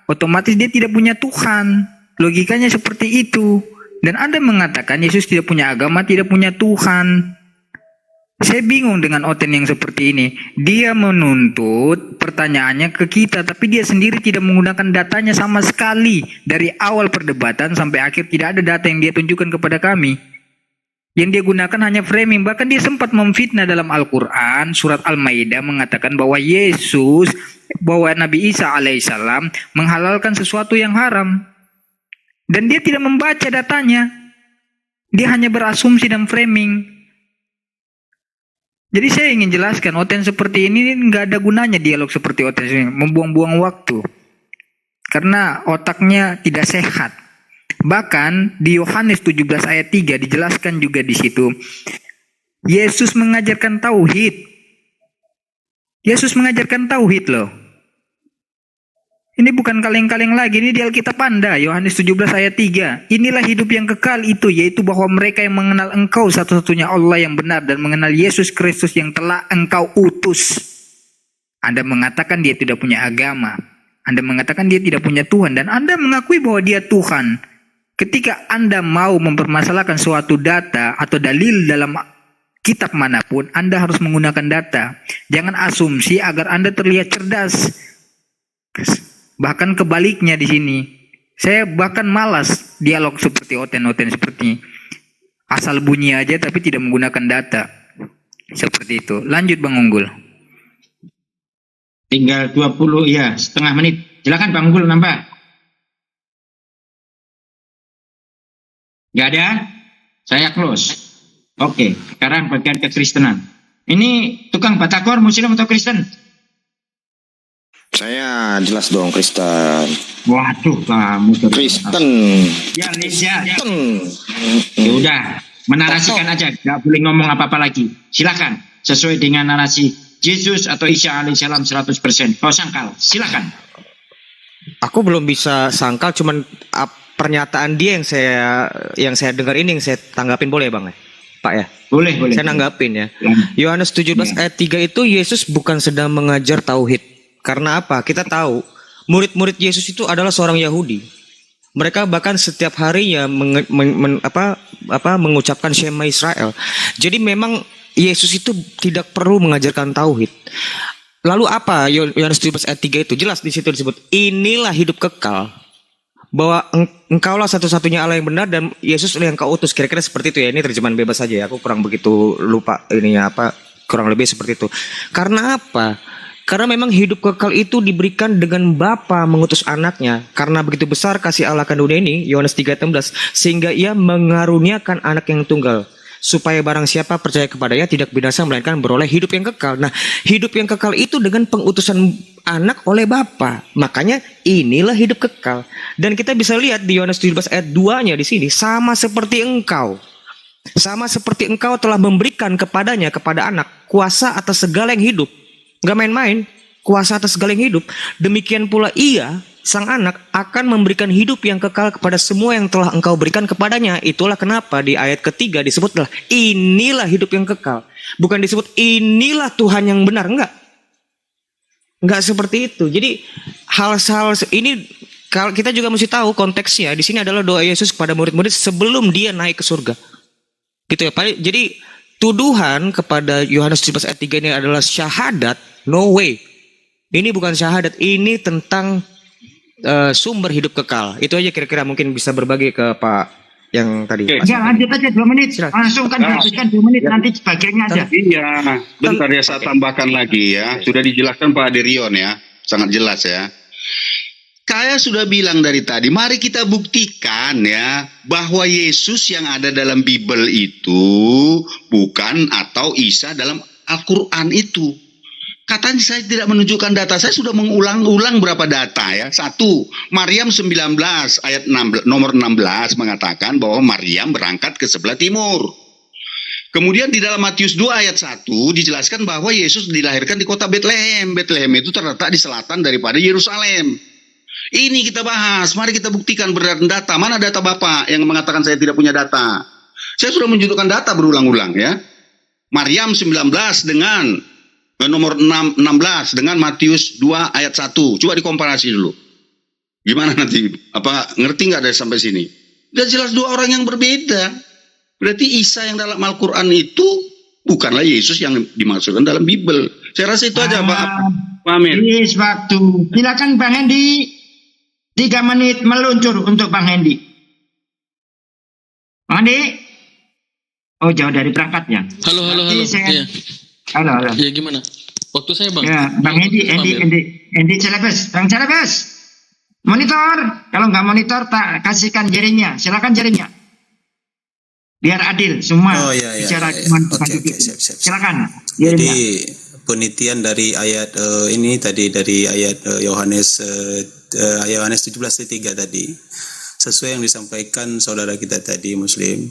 otomatis dia tidak punya Tuhan. Logikanya seperti itu. Dan Anda mengatakan Yesus tidak punya agama, tidak punya Tuhan. Saya bingung dengan Oten yang seperti ini. Dia menuntut pertanyaannya ke kita, tapi dia sendiri tidak menggunakan datanya sama sekali. Dari awal perdebatan sampai akhir tidak ada data yang dia tunjukkan kepada kami. Yang dia gunakan hanya framing. Bahkan dia sempat memfitnah dalam Al-Quran. Surat Al-Maidah mengatakan bahwa bahwa Nabi Isa alaihissalam menghalalkan sesuatu yang haram. Dan dia tidak membaca datanya. Dia hanya berasumsi dan framing. Jadi saya ingin jelaskan, Oten seperti ini nggak ada gunanya dialog seperti Oten ini, membuang-buang waktu. Karena otaknya tidak sehat. Bahkan di Yohanes 17 ayat 3 dijelaskan juga di situ. Yesus mengajarkan tauhid. Yesus mengajarkan tauhid loh. Ini bukan kaleng-kaleng lagi, ini di Alkitab Anda, Yohanes 17 ayat 3. Inilah hidup yang kekal itu, yaitu bahwa mereka yang mengenal Engkau satu-satunya Allah yang benar dan mengenal Yesus Kristus yang telah Engkau utus. Anda mengatakan dia tidak punya agama. Anda mengatakan dia tidak punya Tuhan dan Anda mengakui bahwa dia Tuhan. Ketika Anda mau mempermasalahkan suatu data atau dalil dalam kitab manapun, Anda harus menggunakan data. Jangan asumsi agar Anda terlihat cerdas. Bahkan kebaliknya di sini. Saya bahkan malas dialog seperti Oten seperti asal bunyi aja tapi tidak menggunakan data. Seperti itu. Lanjut Bang Unggul. Tinggal 20 ya, setengah menit. Silakan Bang Unggul nambah. Gak ada? Saya close. Oke, sekarang bagian kekristenan. Ini tukang Batagor, Muslim atau Kristen? Saya jelas dong Kristen. Waduh, kamu Kristen. Ya, Indonesia. Ya udah, menarasikan aja, nggak boleh ngomong apa-apa lagi. Silakan, sesuai dengan narasi Yesus atau Isa alaihissalam 100%. Kau sangkal, silakan. Aku belum bisa sangkal, cuman pernyataan dia yang saya dengar ini yang saya tanggapin, boleh Bang ya? Pak ya? Boleh. Saya nanggapin ya. Yohanes 17 ayat 3 itu Yesus bukan sedang mengajar tauhid. Karena apa? Kita tahu murid-murid Yesus itu adalah seorang Yahudi. Mereka bahkan setiap harinya mengucapkan Shema Israel. Jadi memang Yesus itu tidak perlu mengajarkan tauhid. Lalu apa Yohanes 17 ayat 3 itu? Jelas di situ disebut, inilah hidup kekal, bahwa engkaulah satu-satunya Allah yang benar dan Yesus yang kau utus. Kira-kira seperti itu ya. Ini terjemahan bebas saja ya. Aku kurang begitu lupa ininya apa. Kurang lebih seperti itu. Karena apa? Karena memang hidup kekal itu diberikan dengan Bapa mengutus anaknya. Karena begitu besar kasih Allah akan dunia ini, Yohanes 3:16, sehingga ia mengaruniakan anak yang tunggal, supaya barang siapa percaya kepadanya tidak binasa melainkan beroleh hidup yang kekal. Nah, hidup yang kekal itu dengan pengutusan anak oleh Bapa. Makanya inilah hidup kekal. Dan kita bisa lihat di Yohanes 17 ayat 2-nya di sini, sama seperti engkau. Sama seperti engkau telah memberikan kepadanya, kepada anak, kuasa atas segala yang hidup. Gak main-main, kuasa atas segala yang hidup. Demikian pula ia, sang anak, akan memberikan hidup yang kekal kepada semua yang telah engkau berikan kepadanya. Itulah kenapa di ayat ketiga disebutlah inilah hidup yang kekal. Bukan disebut inilah Tuhan yang benar, enggak seperti itu. Jadi hal-hal ini kalau kita juga mesti tahu konteksnya. Di sini adalah doa Yesus kepada murid-murid sebelum dia naik ke surga. Gitu ya. Jadi tuduhan kepada Yohanes 17 ayat 3 ini adalah syahadat. No way. Ini bukan syahadat, ini tentang sumber hidup kekal. Itu aja kira-kira mungkin bisa berbagi ke Pak yang tadi. Ya lanjut aja 2 menit. Langsung kan habiskan 2 menit nanti sebagiannya aja. Iya, bentar ya saya tambahkan lagi ya. Sudah dijelaskan Pak Derion ya, sangat jelas ya. Saya sudah bilang dari tadi, mari kita buktikan ya bahwa Yesus yang ada dalam Bible itu bukan atau Isa dalam Al-Quran itu. Katanya saya tidak menunjukkan data, saya sudah mengulang-ulang berapa data ya. 1, Maryam 19 ayat 16, nomor 16 mengatakan bahwa Maryam berangkat ke sebelah timur. Kemudian di dalam Matius 2 ayat 1 dijelaskan bahwa Yesus dilahirkan di kota Bethlehem. Bethlehem itu terletak di selatan daripada Yerusalem. Ini kita bahas, mari kita buktikan berdasarkan data. Mana data Bapak yang mengatakan saya tidak punya data? Saya sudah menunjukkan data berulang-ulang ya. Maryam 19 dengan nomor 16 dengan Matius 2 ayat 1. Coba dikomparasi dulu. Gimana nanti? Apa ngerti nggak dari sampai sini? Udah jelas dua orang yang berbeda. Berarti Isa yang dalam Al-Quran itu bukanlah Yesus yang dimaksudkan dalam Bible. Saya rasa itu aja Pak Amir. Yes, waktu. Silakan Bang Hendi. 3 menit meluncur untuk Bang Hendi. Bang Hendi? Oh, jauh dari perangkatnya. Halo. Iya. Halo. Iya, gimana? Waktu saya, Bang. Ya, Bang Hendi Celebes. Bang Celebes. Monitor. Kalau nggak monitor, tak kasihkan jaringnya. Silakan jaringnya. Biar adil semua. Oh iya. Bicara Oke, siap. Silakan. Jadi Jaringnya. penelitian dari ayat ini tadi dari ayat Yohanes 17:3 tadi. Sesuai yang disampaikan saudara kita tadi Muslim.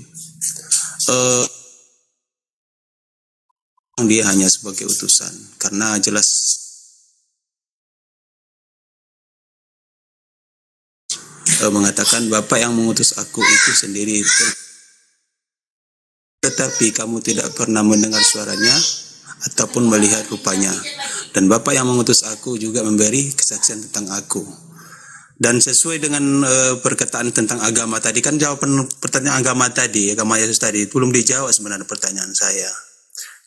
Dia hanya sebagai utusan karena jelas mengatakan Bapa yang mengutus aku itu sendiri, tetapi kamu tidak pernah mendengar suaranya ataupun melihat rupanya, dan Bapa yang mengutus aku juga memberi kesaksian tentang aku. Dan sesuai dengan perkataan tentang agama tadi, kan jawaban pertanyaan agama Yesus tadi belum dijawab sebenarnya pertanyaan saya.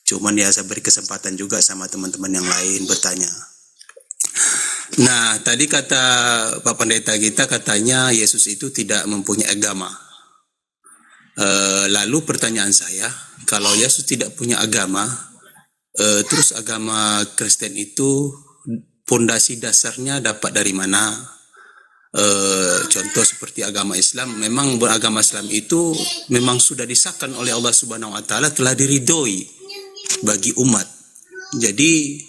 Cuman ya saya beri kesempatan juga sama teman-teman yang lain bertanya. Nah, tadi kata Pak Pendeta kita katanya Yesus itu tidak mempunyai agama. Lalu pertanyaan saya, kalau Yesus tidak punya agama, terus agama Kristen itu fondasi dasarnya dapat dari mana? Contoh seperti agama Islam, memang beragama Islam itu memang sudah disahkan oleh Allah Subhanahu Wa Taala, telah diridhoi bagi umat. Jadi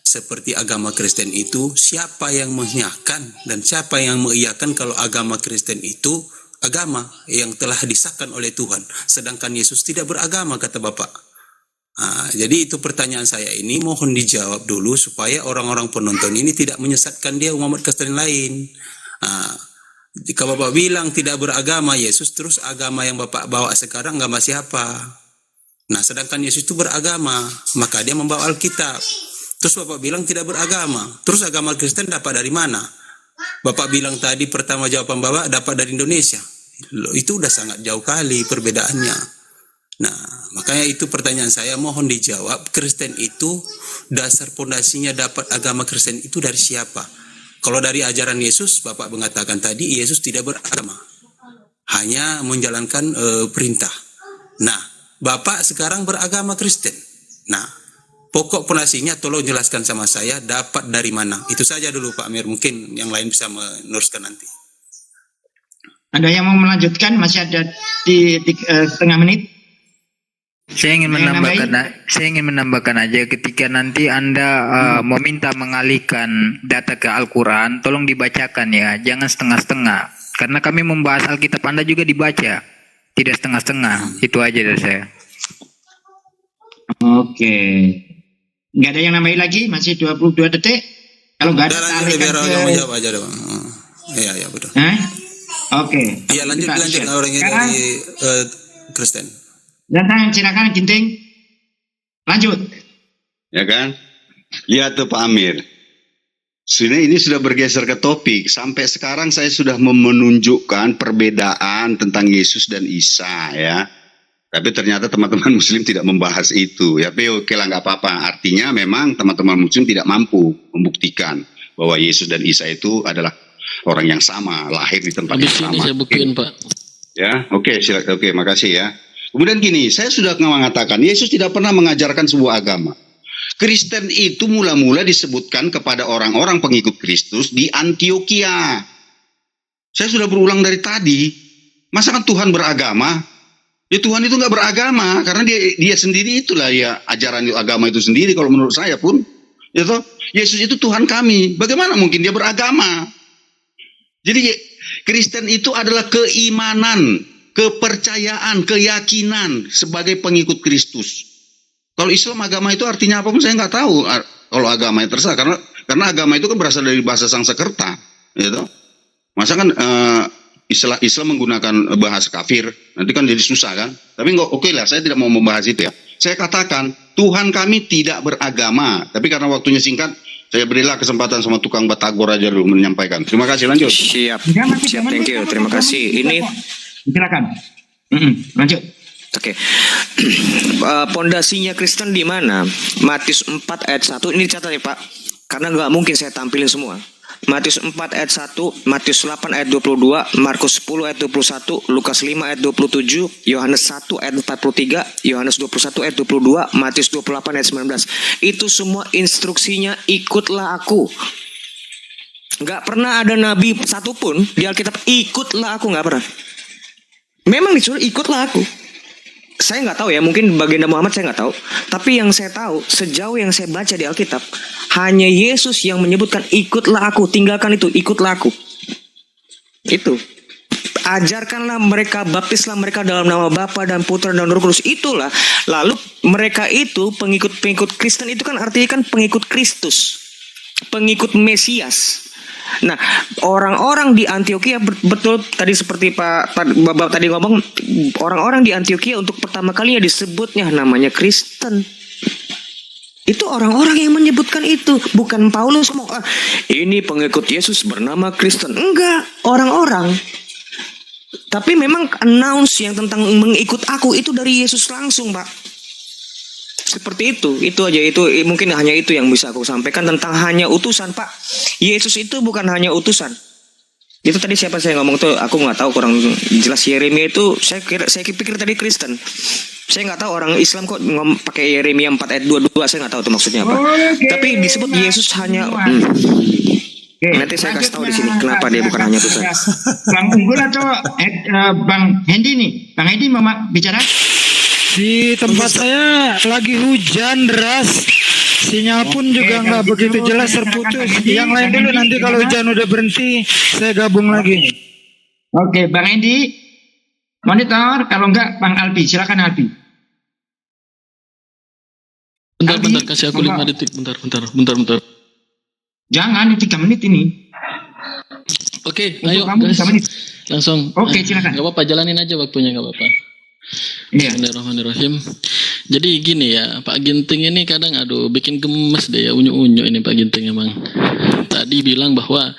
seperti agama Kristen itu, siapa yang mengiyakan dan siapa yang mengiyakan kalau agama Kristen itu agama yang telah disahkan oleh Tuhan, sedangkan Yesus tidak beragama kata Bapak. Jadi itu pertanyaan saya ini mohon dijawab dulu supaya orang-orang penonton ini tidak menyesatkan dia umat Kristen lain. Jika Bapak bilang tidak beragama Yesus, terus agama yang Bapak bawa sekarang agama siapa? Nah, sedangkan Yesus itu beragama, maka dia membawa Alkitab. Terus Bapak bilang tidak beragama, terus agama Kristen dapat dari mana? Bapak bilang tadi pertama jawaban Bapak dapat dari Indonesia. Loh, itu udah sangat jauh kali perbedaannya. Nah, makanya itu pertanyaan saya mohon dijawab. Kristen itu dasar pondasinya dapat agama Kristen itu dari siapa? Kalau dari ajaran Yesus, Bapak mengatakan tadi Yesus tidak beragama, hanya menjalankan perintah. Nah, Bapak sekarang beragama Kristen. Nah, pokok pondasinya tolong jelaskan sama saya dapat dari mana. Itu saja dulu Pak Amir, mungkin yang lain bisa meneruskan nanti. Ada yang mau melanjutkan? Masih ada di setengah menit. Saya ingin menambahkan aja ketika nanti Anda meminta mengalihkan data ke Al-Quran, tolong dibacakan ya, jangan setengah-setengah. Karena kami membahas Alkitab Anda juga dibaca, tidak setengah-setengah. Itu aja dari saya. Oke. Nggak ada yang nambahin lagi? Masih 22 detik? Kalau nggak ada, biar orang menjawab aja dong. Iya betul. Oke. Iya lanjut orang yang dari Kristen. Datang, silakan Ginting. Lanjut. Ya kan? Lihat tuh Pak Amir. Sebenarnya ini sudah bergeser ke topik. Sampai sekarang saya sudah menunjukkan perbedaan tentang Yesus dan Isa ya. Tapi ternyata teman-teman Muslim tidak membahas itu. Ya, tapi oke lah nggak apa-apa. Artinya memang teman-teman Muslim tidak mampu membuktikan bahwa Yesus dan Isa itu adalah orang yang sama, lahir di tempat yang sama. Saya buktiin Pak. Ya, oke, silakan. Oke, makasih ya. Kemudian gini, saya sudah mengatakan Yesus tidak pernah mengajarkan sebuah agama. Kristen itu mula-mula disebutkan kepada orang-orang pengikut Kristus di Antioquia. Saya sudah berulang dari tadi. Masa kan Tuhan beragama? Ya Tuhan itu nggak beragama karena dia sendiri itulah ya ajaran agama itu sendiri. Kalau menurut saya pun, ya toh, Yesus itu Tuhan kami. Bagaimana mungkin dia beragama? Jadi Kristen itu adalah keimanan, kepercayaan, keyakinan sebagai pengikut Kristus. Kalau Islam agama itu artinya apa pun saya nggak tahu. Kalau agama yang terserah karena agama itu kan berasal dari bahasa Sanskerta, gitu. Masa kan Islam menggunakan bahasa kafir, nanti kan jadi susah kan. Tapi nggak oke lah, saya tidak mau membahas itu ya. Saya katakan Tuhan kami tidak beragama, tapi karena waktunya singkat, Saya berilah kesempatan sama tukang batagor aja dulu menyampaikan. Terima kasih, lanjut. Siap. Jangan, Siap, jangan, thank you. jangan, Terima jangan, kasih. jangan, Ini silakan. Lanjut. oke. Pondasinya Kristen di mana? Matius 4 ayat 1. Ini dicatat ya, Pak. Karena nggak mungkin saya tampilin semua. Matius 4 ayat 1, Matius 8 ayat 22, Markus 10 ayat 21, Lukas 5 ayat 27, Yohanes 1 ayat 43, Yohanes 21 ayat 22, Matius 28 ayat 19. Itu semua instruksinya ikutlah aku. Nggak pernah ada nabi satupun di Alkitab ikutlah aku, nggak pernah. Memang disuruh ikutlah aku. Saya nggak tahu ya, mungkin baginda Muhammad saya nggak tahu. Tapi yang saya tahu, sejauh yang saya baca di Alkitab, hanya Yesus yang menyebutkan ikutlah aku, tinggalkan itu, ikutlah aku. Itu. Ajarkanlah mereka, baptislah mereka dalam nama Bapa dan Putra dan Roh Kudus. Itulah. Lalu mereka itu pengikut-pengikut Kristen itu kan artinya kan pengikut Kristus, pengikut Mesias. Nah, orang-orang di Antioquia betul tadi seperti Pak Bapak tadi ngomong, orang-orang di Antioquia untuk pertama kalinya disebutnya namanya Kristen. Itu orang-orang yang menyebutkan itu, bukan Paulus ngomong, ini pengikut Yesus bernama Kristen. Enggak, orang-orang. Tapi memang announce yang tentang mengikut aku itu dari Yesus langsung, Pak. Seperti itu aja, itu mungkin hanya itu yang bisa aku sampaikan tentang hanya utusan, Pak. Yesus itu bukan hanya utusan. Itu tadi siapa saya ngomong tuh, aku nggak tahu, kurang jelas. Yeremia itu saya pikir tadi Kristen. Saya nggak tahu orang Islam kok pakai Yeremia 4 ayat 22, saya nggak tahu itu maksudnya apa. Tapi disebut Yesus hanya nanti saya kasih tahu di sini kenapa dia bukan hanya utusan. Bang Unggul atau Bang Hendy nih? Bang Hendy mau bicara? Di tempat saya lagi hujan deras, sinyal pun juga nggak begitu jelas, terputus. Yang lain dulu, nanti kalau hujan udah berhenti saya gabung lagi. Oke, Bang Hendy monitor, kalau enggak Bang Albi, silakan Albi. Bentar, kasih aku 5 detik. Bentar. Jangan, 3 menit ini. Oke, Untuk ayo kamu guys. 3 menit. Langsung. Oke, silakan. Gak apa-apa, jalanin aja waktunya, gak apa-apa. Iya. Bismillahirrahmanirrahim. Jadi gini ya, Pak Ginting ini kadang bikin gemes deh ya, unyu-unyu ini Pak Ginting emang. Tadi bilang bahwa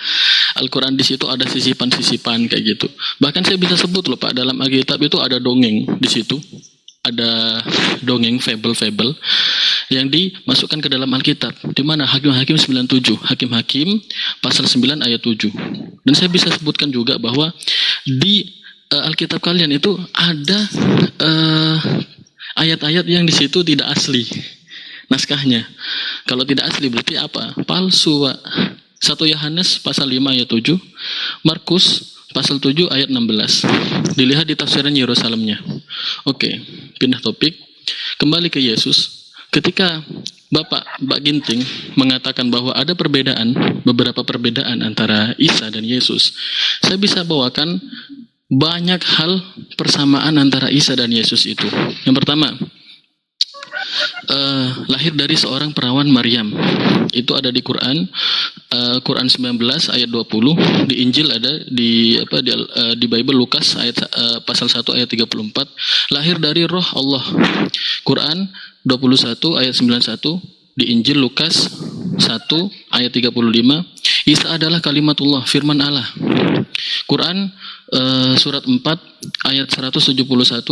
Al-Quran di situ ada sisipan-sisipan kayak gitu. Bahkan saya bisa sebut loh Pak, dalam Alkitab itu ada dongeng di situ. Ada dongeng fable-fable yang dimasukkan ke dalam Alkitab. Di mana Hakim-Hakim 97, Hakim-Hakim pasal 9 ayat 7. Dan saya bisa sebutkan juga bahwa di Alkitab kalian itu ada ayat-ayat yang di situ tidak asli naskahnya. Kalau tidak asli berarti apa? Palsu, Pak. 1 Yohanes pasal 5 ayat 7, Markus pasal 7 ayat 16. Dilihat di tafsiran Yerusalemnya. Oke, pindah topik. Kembali ke Yesus. Ketika Mbak Ginting mengatakan bahwa ada beberapa perbedaan antara Isa dan Yesus, saya bisa bawakan banyak hal persamaan antara Isa dan Yesus itu. Yang pertama, lahir dari seorang perawan Maryam. Itu ada di Quran, Quran 19 ayat 20, di Injil ada di Bible Lukas pasal 1 ayat 34, lahir dari Roh Allah. Quran 21 ayat 91, di Injil Lukas 1 ayat 35, Isa adalah kalimatullah, firman Allah. Quran surat 4 ayat 171,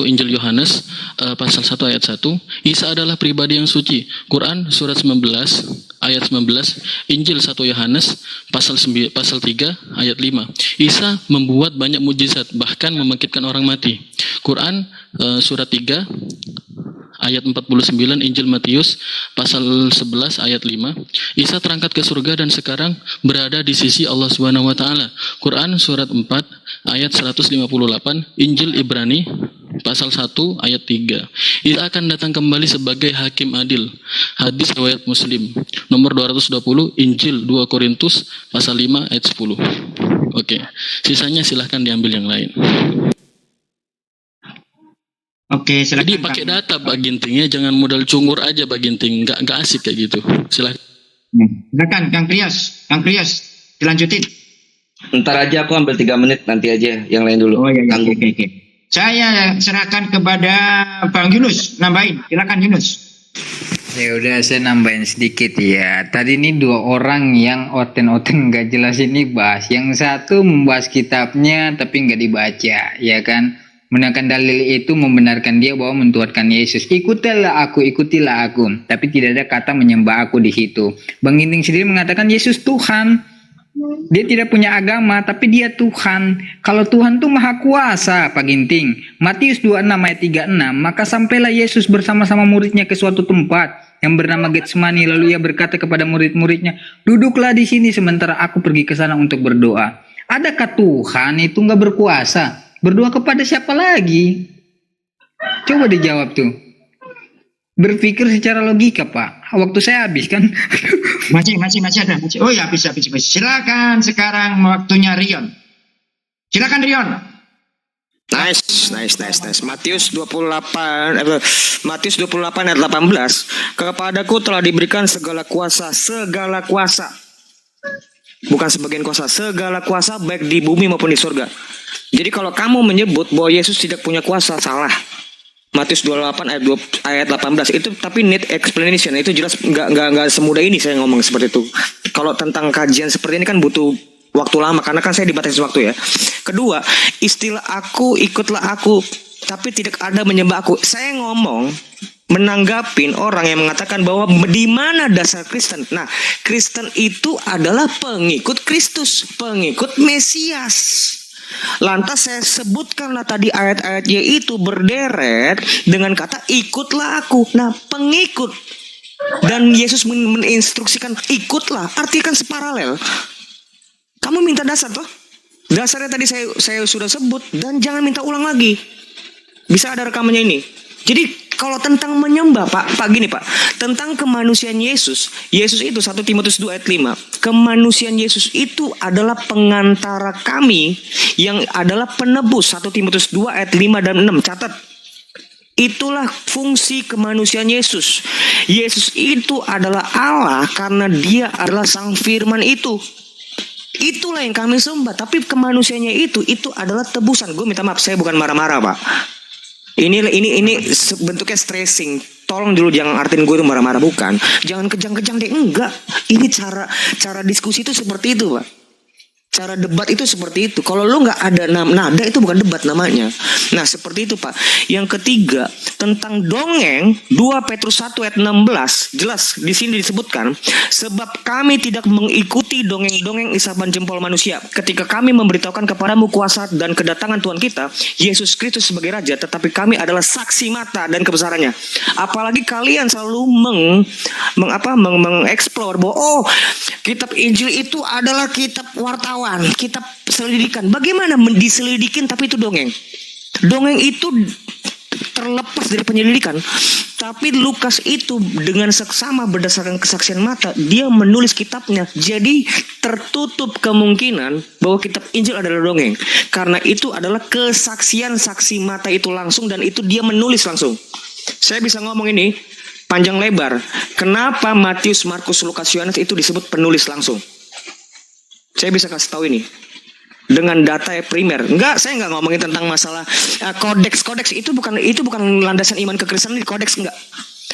Injil Yohanes pasal 1 ayat 1, Isa adalah pribadi yang suci. Quran surat 19 ayat 19, Injil 1 Yohanes pasal 3 ayat 5, Isa membuat banyak mujizat, bahkan membangkitkan orang mati. Quran surat 3 ayat 49, Injil Matius pasal 11 ayat 5, Isa terangkat ke surga dan sekarang berada di sisi Allah Subhanahu wa taala. Quran surat 4 ayat 158, Injil Ibrani pasal 1 ayat 3, Isa akan datang kembali sebagai hakim adil. Hadis riwayat Muslim nomor 220, Injil 2 Korintus pasal 5 ayat 10. Oke, sisanya silahkan diambil yang lain. Oke, silakan. Jadi pakai data Pak Ginting ya, jangan modal cungur aja Pak Ginting, nggak asik kayak gitu. Silakan. Silakan Kang Krias, dilanjutin. Ntar aja aku ambil 3 menit, nanti aja yang lain dulu. Oh iya, Tanggung. oke. Saya serahkan kepada Bang Yunus, nambahin. Silakan Yunus. Ya udah saya nambahin sedikit ya. Tadi ini dua orang yang oten-oten nggak jelas ini bahas. Yang satu membahas kitabnya tapi nggak dibaca, ya kan? Menggunakan dalil itu membenarkan dia bahwa mentuhankan Yesus. Ikutilah aku. Tapi tidak ada kata menyembah aku di situ. Bang Ginting sendiri mengatakan Yesus Tuhan. Dia tidak punya agama, tapi dia Tuhan. Kalau Tuhan tuh maha kuasa, Pak Ginting. Matius 26 ayat 36, maka sampailah Yesus bersama-sama muridnya ke suatu tempat yang bernama Getsemani. Lalu ia berkata kepada murid-muridnya, duduklah di sini sementara aku pergi ke sana untuk berdoa. Adakah Tuhan itu nggak berkuasa? Berdoa kepada siapa lagi? Coba dijawab tuh. Berpikir secara logika, Pak. Waktu saya habis kan. Masih ada. Oh ya, habis. Silakan sekarang waktunya Rion. Silakan Rion. Nice. Matius 28 ayat 18. Kepadaku telah diberikan segala kuasa. Bukan sebagian kuasa, segala kuasa baik di bumi maupun di surga. Jadi kalau kamu menyebut bahwa Yesus tidak punya kuasa, salah. Matius 28 ayat 18 itu tapi need explanation, itu jelas nggak semudah ini saya ngomong seperti itu. Kalau tentang kajian seperti ini kan butuh waktu lama karena kan saya dibatasi waktu ya. Kedua, istilah aku ikutlah aku tapi tidak ada menyembah aku. Saya ngomong menanggapin orang yang mengatakan bahwa di mana dasar Kristen. Nah, Kristen itu adalah pengikut Kristus, pengikut Mesias. Lantas saya sebutkanlah tadi ayat-ayatnya itu berderet dengan kata ikutlah aku. Nah, pengikut dan Yesus menginstruksikan ikutlah, artinya kan separalel. Kamu minta dasar toh? Dasarnya tadi saya sudah sebut dan jangan minta ulang lagi. Bisa ada rekamannya ini. Jadi kalau tentang menyembah Pak gini Pak, tentang kemanusiaan Yesus itu 1 Timotius 2 ayat 5. Kemanusiaan Yesus itu adalah pengantara kami yang adalah penebus. 1 Timotius 2 ayat 5 dan 6. Catat. Itulah fungsi kemanusiaan Yesus. Yesus itu adalah Allah karena dia adalah sang firman itu. Itulah yang kami sembah. Tapi kemanusiaannya itu adalah tebusan. Gue minta maaf, saya bukan marah-marah Pak. Ini bentuknya stressing. Tolong dulu jangan artiin gue itu marah-marah, bukan. Jangan kejang-kejang deh, enggak. Ini cara diskusi itu seperti itu, Pak. Cara debat itu seperti itu. Kalau lu nggak ada nada itu bukan debat namanya. Nah seperti itu Pak. Yang ketiga tentang dongeng 2 Petrus 1 ayat 16 jelas di sini disebutkan sebab kami tidak mengikuti dongeng-dongeng isapan jempol manusia ketika kami memberitahukan kepadamu kuasa dan kedatangan Tuhan kita Yesus Kristus sebagai Raja, tetapi kami adalah saksi mata dan kebesarannya. Apalagi kalian selalu mengeksplor bahwa kitab Injil itu adalah kitab wartawan, kitab selidikan. Bagaimana diselidikin tapi itu dongeng? Dongeng itu terlepas dari penyelidikan. Tapi Lukas itu dengan seksama berdasarkan kesaksian mata, dia menulis kitabnya. Jadi tertutup kemungkinan bahwa kitab Injil adalah dongeng. Karena itu adalah kesaksian saksi mata itu langsung dan itu dia menulis langsung. Saya bisa ngomong ini panjang lebar. Kenapa Matius, Markus, Lukas, Yohanes itu disebut penulis langsung? Saya bisa kasih tahu ini dengan data primer. Saya nggak ngomongin tentang masalah kodeks itu bukan landasan iman kekristenan. Kodeks enggak.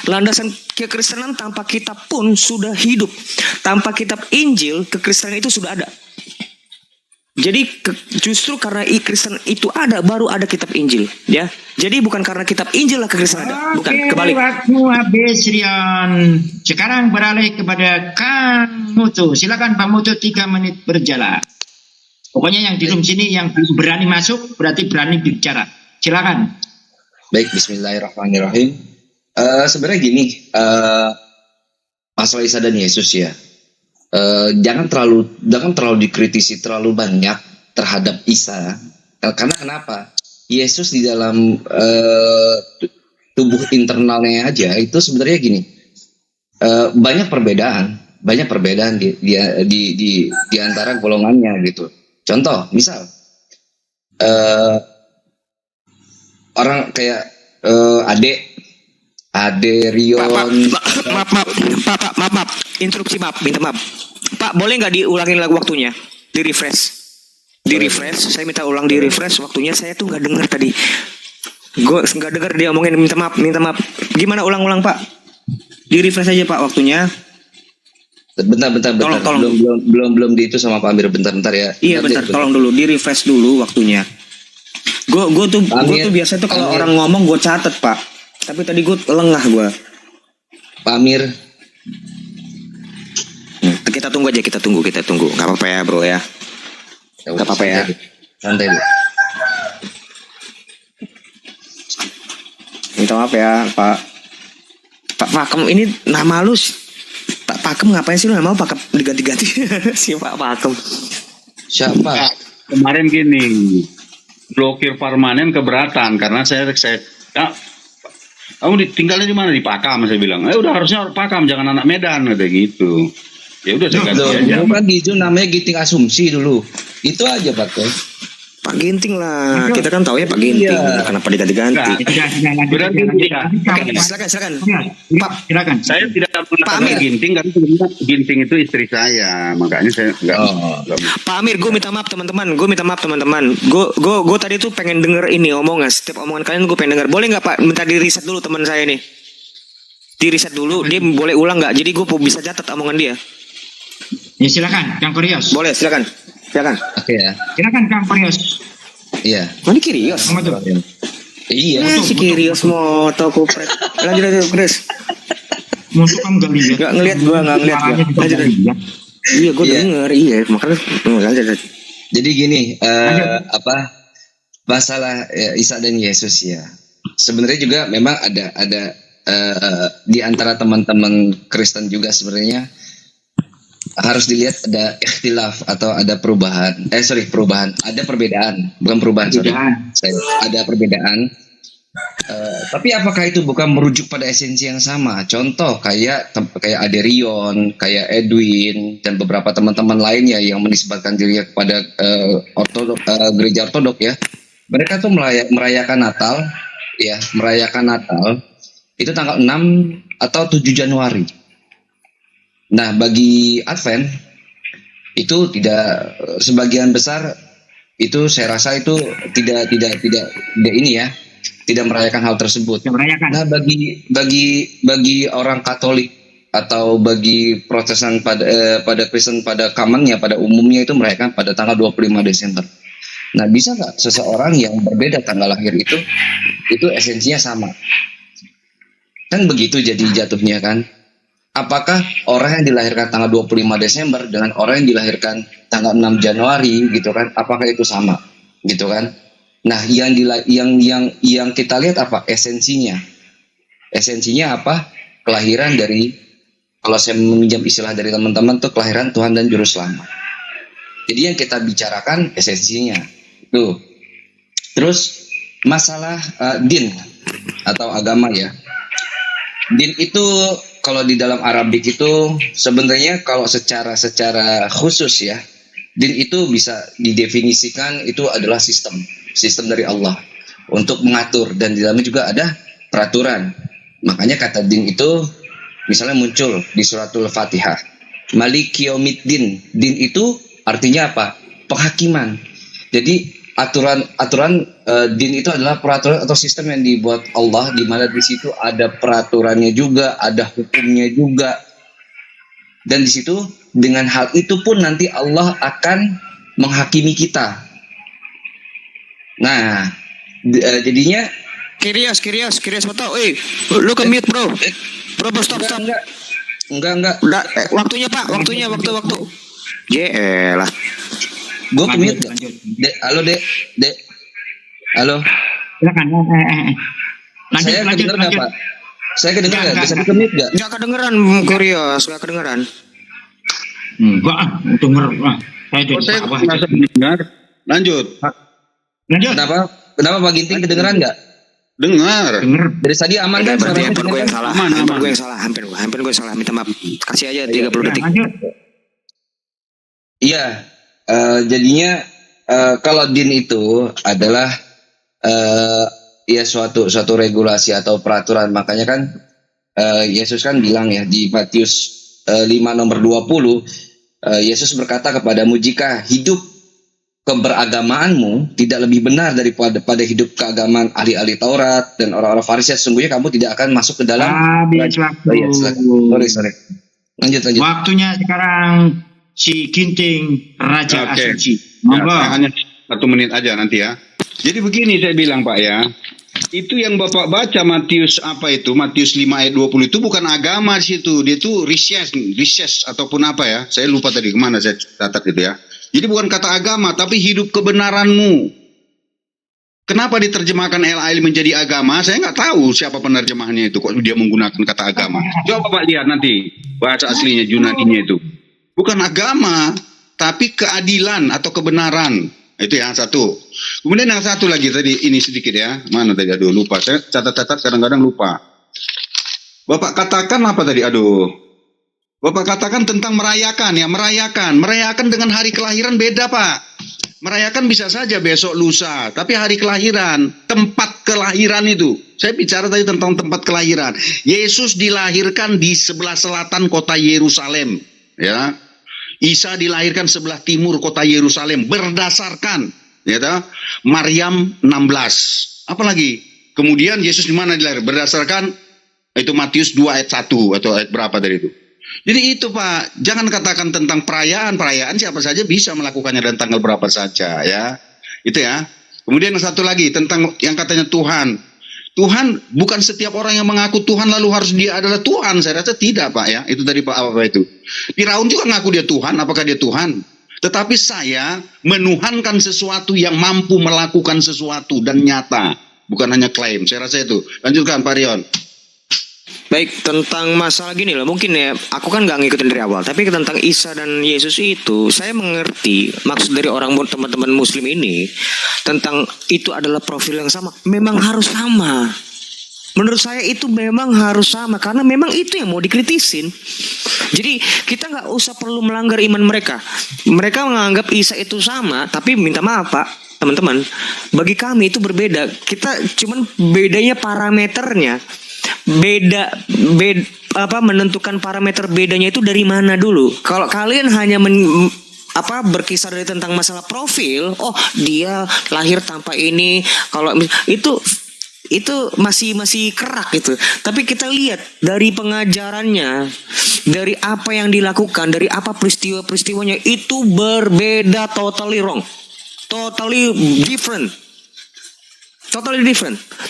Landasan kekristenan tanpa kitab pun sudah hidup. Tanpa kitab Injil kekristenan itu sudah ada. Jadi justru karena Kristen itu ada, baru ada kitab Injil, ya. Jadi bukan karena kitab Injil lah kekristenan ada, bukan. Kebalik. Waktu habis Rion. Sekarang beralih kepada Kang Mutu. Silakan Pak Mutu, 3 menit berjalan. Pokoknya yang di room sini yang berani masuk berarti berani bicara. Silakan. Baik, Bismillahirrahmanirrahim. Sebenarnya gini, masalah Isa dan Yesus ya. Jangan terlalu dikritisi terlalu banyak terhadap Isa. Karena kenapa? Yesus di dalam tubuh internalnya aja itu sebenarnya gini. Banyak perbedaan di antara golongannya gitu. Contoh, misal orang kayak Ade Rion. Maaf. Interupsi, minta maaf. Pak, boleh nggak diulangin lagi waktunya? Di refresh. Saya minta ulang di refresh waktunya. Saya tuh nggak dengar tadi. Gue nggak dengar dia omongin minta maaf. Gimana ulang-ulang Pak? Di refresh aja Pak waktunya. Bentar. Tolong. Belum di itu sama Pak Amir, bentar ya. Iya bentar, tolong dulu di refresh dulu waktunya. Gue tuh biasa tuh kalau orang ngomong gue catet Pak. Tapi tadi gue lengah gue. Pak Amir. Kita tunggu aja, kita tunggu. Gak apa-apa ya bro ya. Gak apa-apa ya. Santai dulu. Minta maaf ya Pak. Pak Pakem ini nama lu Pak Pakem ngapain sih lu nggak mau Pakem diganti-ganti? Si Pak Pakem. Siapa? Nah, kemarin gini, blokir permanen keberatan karena saya kamu tinggalnya di mana? Di Pakam, saya bilang. Udah harusnya Pakam, jangan anak Medan, kata gitu. Ya udah saya ganti aja. Bukan gitu, namanya Ginting Asumsi dulu. Itu aja Pak. Pak Ginting lah, kita kan tahu ya Pak Ginting. Kenapa diganti-ganti? Silakan. Pak, Silakan. Saya tidak mengatakan Ginting karena sebenarnya Ginting itu istri saya, makanya saya nggak. Pak Amir, gue minta maaf teman-teman. Gue tadi tuh pengen denger ini omongan. Setiap omongan kalian gue pengen denger. Boleh nggak Pak? Minta di reset dulu teman saya nih. Di reset dulu. Dia boleh ulang nggak? Jadi gue bisa catat omongan dia. Ya silakan, Kang Korios. Boleh, silakan. Oke ya. Silakan Kang Korios. Iya. Mana Kirios? Iya. Si Kirios moto kupret. Lanjut Chris. Musuh kamu gak lihat. Gak ngeliat gua. Lanjut. Iya, gue denger. Iya, makanya lanjut. Jadi gini, masalah Isa dan Yesus ya. Sebenarnya juga memang ada di antara teman-teman Kristen juga sebenarnya harus dilihat ada ikhtilaf atau ada perubahan. Ada perbedaan, bukan perubahan. Ada perbedaan. Tapi apakah itu bukan merujuk pada esensi yang sama? Contoh kayak Aderion, kayak Edwin dan beberapa teman-teman lainnya yang menisbatkan dirinya kepada gereja ortodok ya. Mereka tuh merayakan Natal itu tanggal 6 atau 7 Januari. Nah, bagi Advent itu tidak, sebagian besar itu saya rasa itu tidak ini ya, tidak merayakan hal tersebut. Nah, bagi orang Katolik atau bagi Protestan pada Kristen pada commonnya, pada umumnya itu merayakan pada tanggal 25 Desember. Nah, bisa nggak seseorang yang berbeda tanggal lahir itu esensinya sama? Kan begitu jadi jatuhnya kan? Apakah orang yang dilahirkan tanggal 25 Desember dengan orang yang dilahirkan tanggal 6 Januari gitu kan, apakah itu sama gitu kan? Nah, yang kita lihat apa esensinya apa? Kelahiran dari, kalau saya meminjam istilah dari teman-teman tuh, kelahiran Tuhan dan Juru Selamat. Jadi yang kita bicarakan esensinya tuh. Terus masalah din atau agama ya. Din itu kalau di dalam Arabik itu sebenarnya kalau secara khusus ya, din itu bisa didefinisikan itu adalah sistem dari Allah untuk mengatur, dan di dalamnya juga ada peraturan. Makanya kata din itu misalnya muncul di suratul Fatihah. Maliki yaumiddin. Din itu artinya apa? Penghakiman. Jadi aturan din itu adalah peraturan atau sistem yang dibuat Allah, di mana di situ ada peraturannya juga, ada hukumnya juga. Dan di situ dengan hal itu pun nanti Allah akan menghakimi kita. Nah, jadinya Kirios foto. Lu ke mute, Bro. Bro, stop. Enggak. Waktunya, Pak. Waktu. Jelah. Gue ke mute gak? Halo Dek. Halo. Silakan. Saya kedengeran nggak Pak? Saya kedengeran nggak? Bisa di mute nggak? Nggak kedengeran, Kirios. Nggak kedengeran. Enggak, denger. Saya merasa mendengar. Lanjut. Kenapa Pak Ginting kedengeran nggak? Dengar. Dari tadi aman kan? Berarti handphone gue yang salah. Aman. Handphone gue yang salah. Minta maaf. Kasih aja 30 detik. Iya. Jadinya kalau din itu adalah ya suatu regulasi atau peraturan. Makanya kan Yesus kan bilang ya di Matius 5 nomor 20, Yesus berkata kepadamu, jika hidup keberagamaanmu tidak lebih benar daripada hidup keagamaan ahli-ahli Taurat dan orang-orang Farisi, sesungguhnya kamu tidak akan masuk ke dalam. Habis waktu. Oh, iya, silakan. Sorry. Lanjut. Waktunya sekarang si Ginting Raja Oke. Asuci. Ya, Monggo. hanya 1 menit aja nanti ya. Jadi begini saya bilang Pak ya. Itu yang Bapak baca Matius 5 ayat 20 itu bukan agama di situ. Dia itu research ataupun apa ya. Saya lupa tadi kemana saya catat itu ya. Jadi bukan kata agama tapi hidup kebenaranmu. Kenapa diterjemahkan El-Ail menjadi agama? Saya nggak tahu siapa penerjemahannya itu. Kok dia menggunakan kata agama. Coba Bapak lihat nanti bahasa aslinya Yunaninya itu. Bukan agama, tapi keadilan atau kebenaran. Itu yang satu. Kemudian yang satu lagi tadi ini sedikit ya. Mana tadi? Aduh lupa. Saya catat-catat kadang-kadang lupa. Bapak katakan apa tadi? Bapak katakan tentang merayakan ya. Merayakan dengan hari kelahiran beda Pak. Merayakan bisa saja besok lusa. Tapi hari kelahiran, tempat kelahiran itu. Saya bicara tadi tentang tempat kelahiran. Yesus dilahirkan di sebelah selatan kota Yerusalem. Ya, Isa dilahirkan sebelah timur kota Yerusalem berdasarkan ya Maryam 16. Apalagi kemudian Yesus di mana dilahirkan berdasarkan itu Matius 2 ayat 1 atau ayat berapa dari itu. Jadi itu Pak, jangan katakan tentang perayaan siapa saja bisa melakukannya dan tanggal berapa saja ya. Itu ya. Kemudian yang satu lagi tentang yang katanya Tuhan bukan setiap orang yang mengaku Tuhan lalu harus dia adalah Tuhan. Saya rasa tidak Pak ya. Itu tadi Pak apa itu. Firaun juga ngaku dia Tuhan. Apakah dia Tuhan? Tetapi saya menuhankan sesuatu yang mampu melakukan sesuatu dan nyata. Bukan hanya klaim. Saya rasa itu. Lanjutkan Pak Rion. Baik, tentang masalah gini loh, mungkin ya, aku kan nggak ngikutin dari awal, tapi tentang Isa dan Yesus itu, saya mengerti maksud dari orang teman-teman Muslim ini, tentang itu adalah profil yang sama, memang harus sama. Menurut saya itu memang harus sama, karena memang itu yang mau dikritisin. Jadi kita nggak usah perlu melanggar iman mereka. Mereka menganggap Isa itu sama, tapi minta maaf Pak, teman-teman, bagi kami itu berbeda. Kita cuman bedanya parameternya. Menentukan parameter bedanya itu dari mana dulu. Kalau kalian hanya berkisar dari tentang masalah profil, oh dia lahir tanpa ini, kalau itu masih kerak gitu. Tapi kita lihat dari pengajarannya, dari apa yang dilakukan, dari apa peristiwanya itu berbeda, totally wrong, totally different.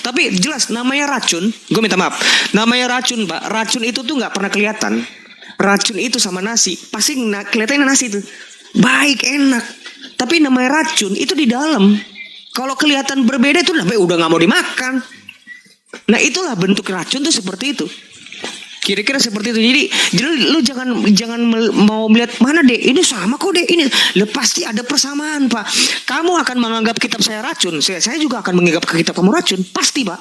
Tapi jelas namanya racun. Gue minta maaf. Namanya racun Pak. Racun itu tuh gak pernah kelihatan. Racun itu sama nasi pasti kelihatannya nasi itu baik enak. Tapi namanya racun itu di dalam. Kalau kelihatan berbeda itu udah gak mau dimakan. Nah itulah bentuk racun tuh seperti itu. Kira-kira seperti itu. Jadi lu jangan mau melihat mana deh ini sama kok deh ini. Pasti ada persamaan Pak. Kamu akan menganggap kitab saya racun. Saya juga akan menganggap kitab kamu racun. Pasti Pak.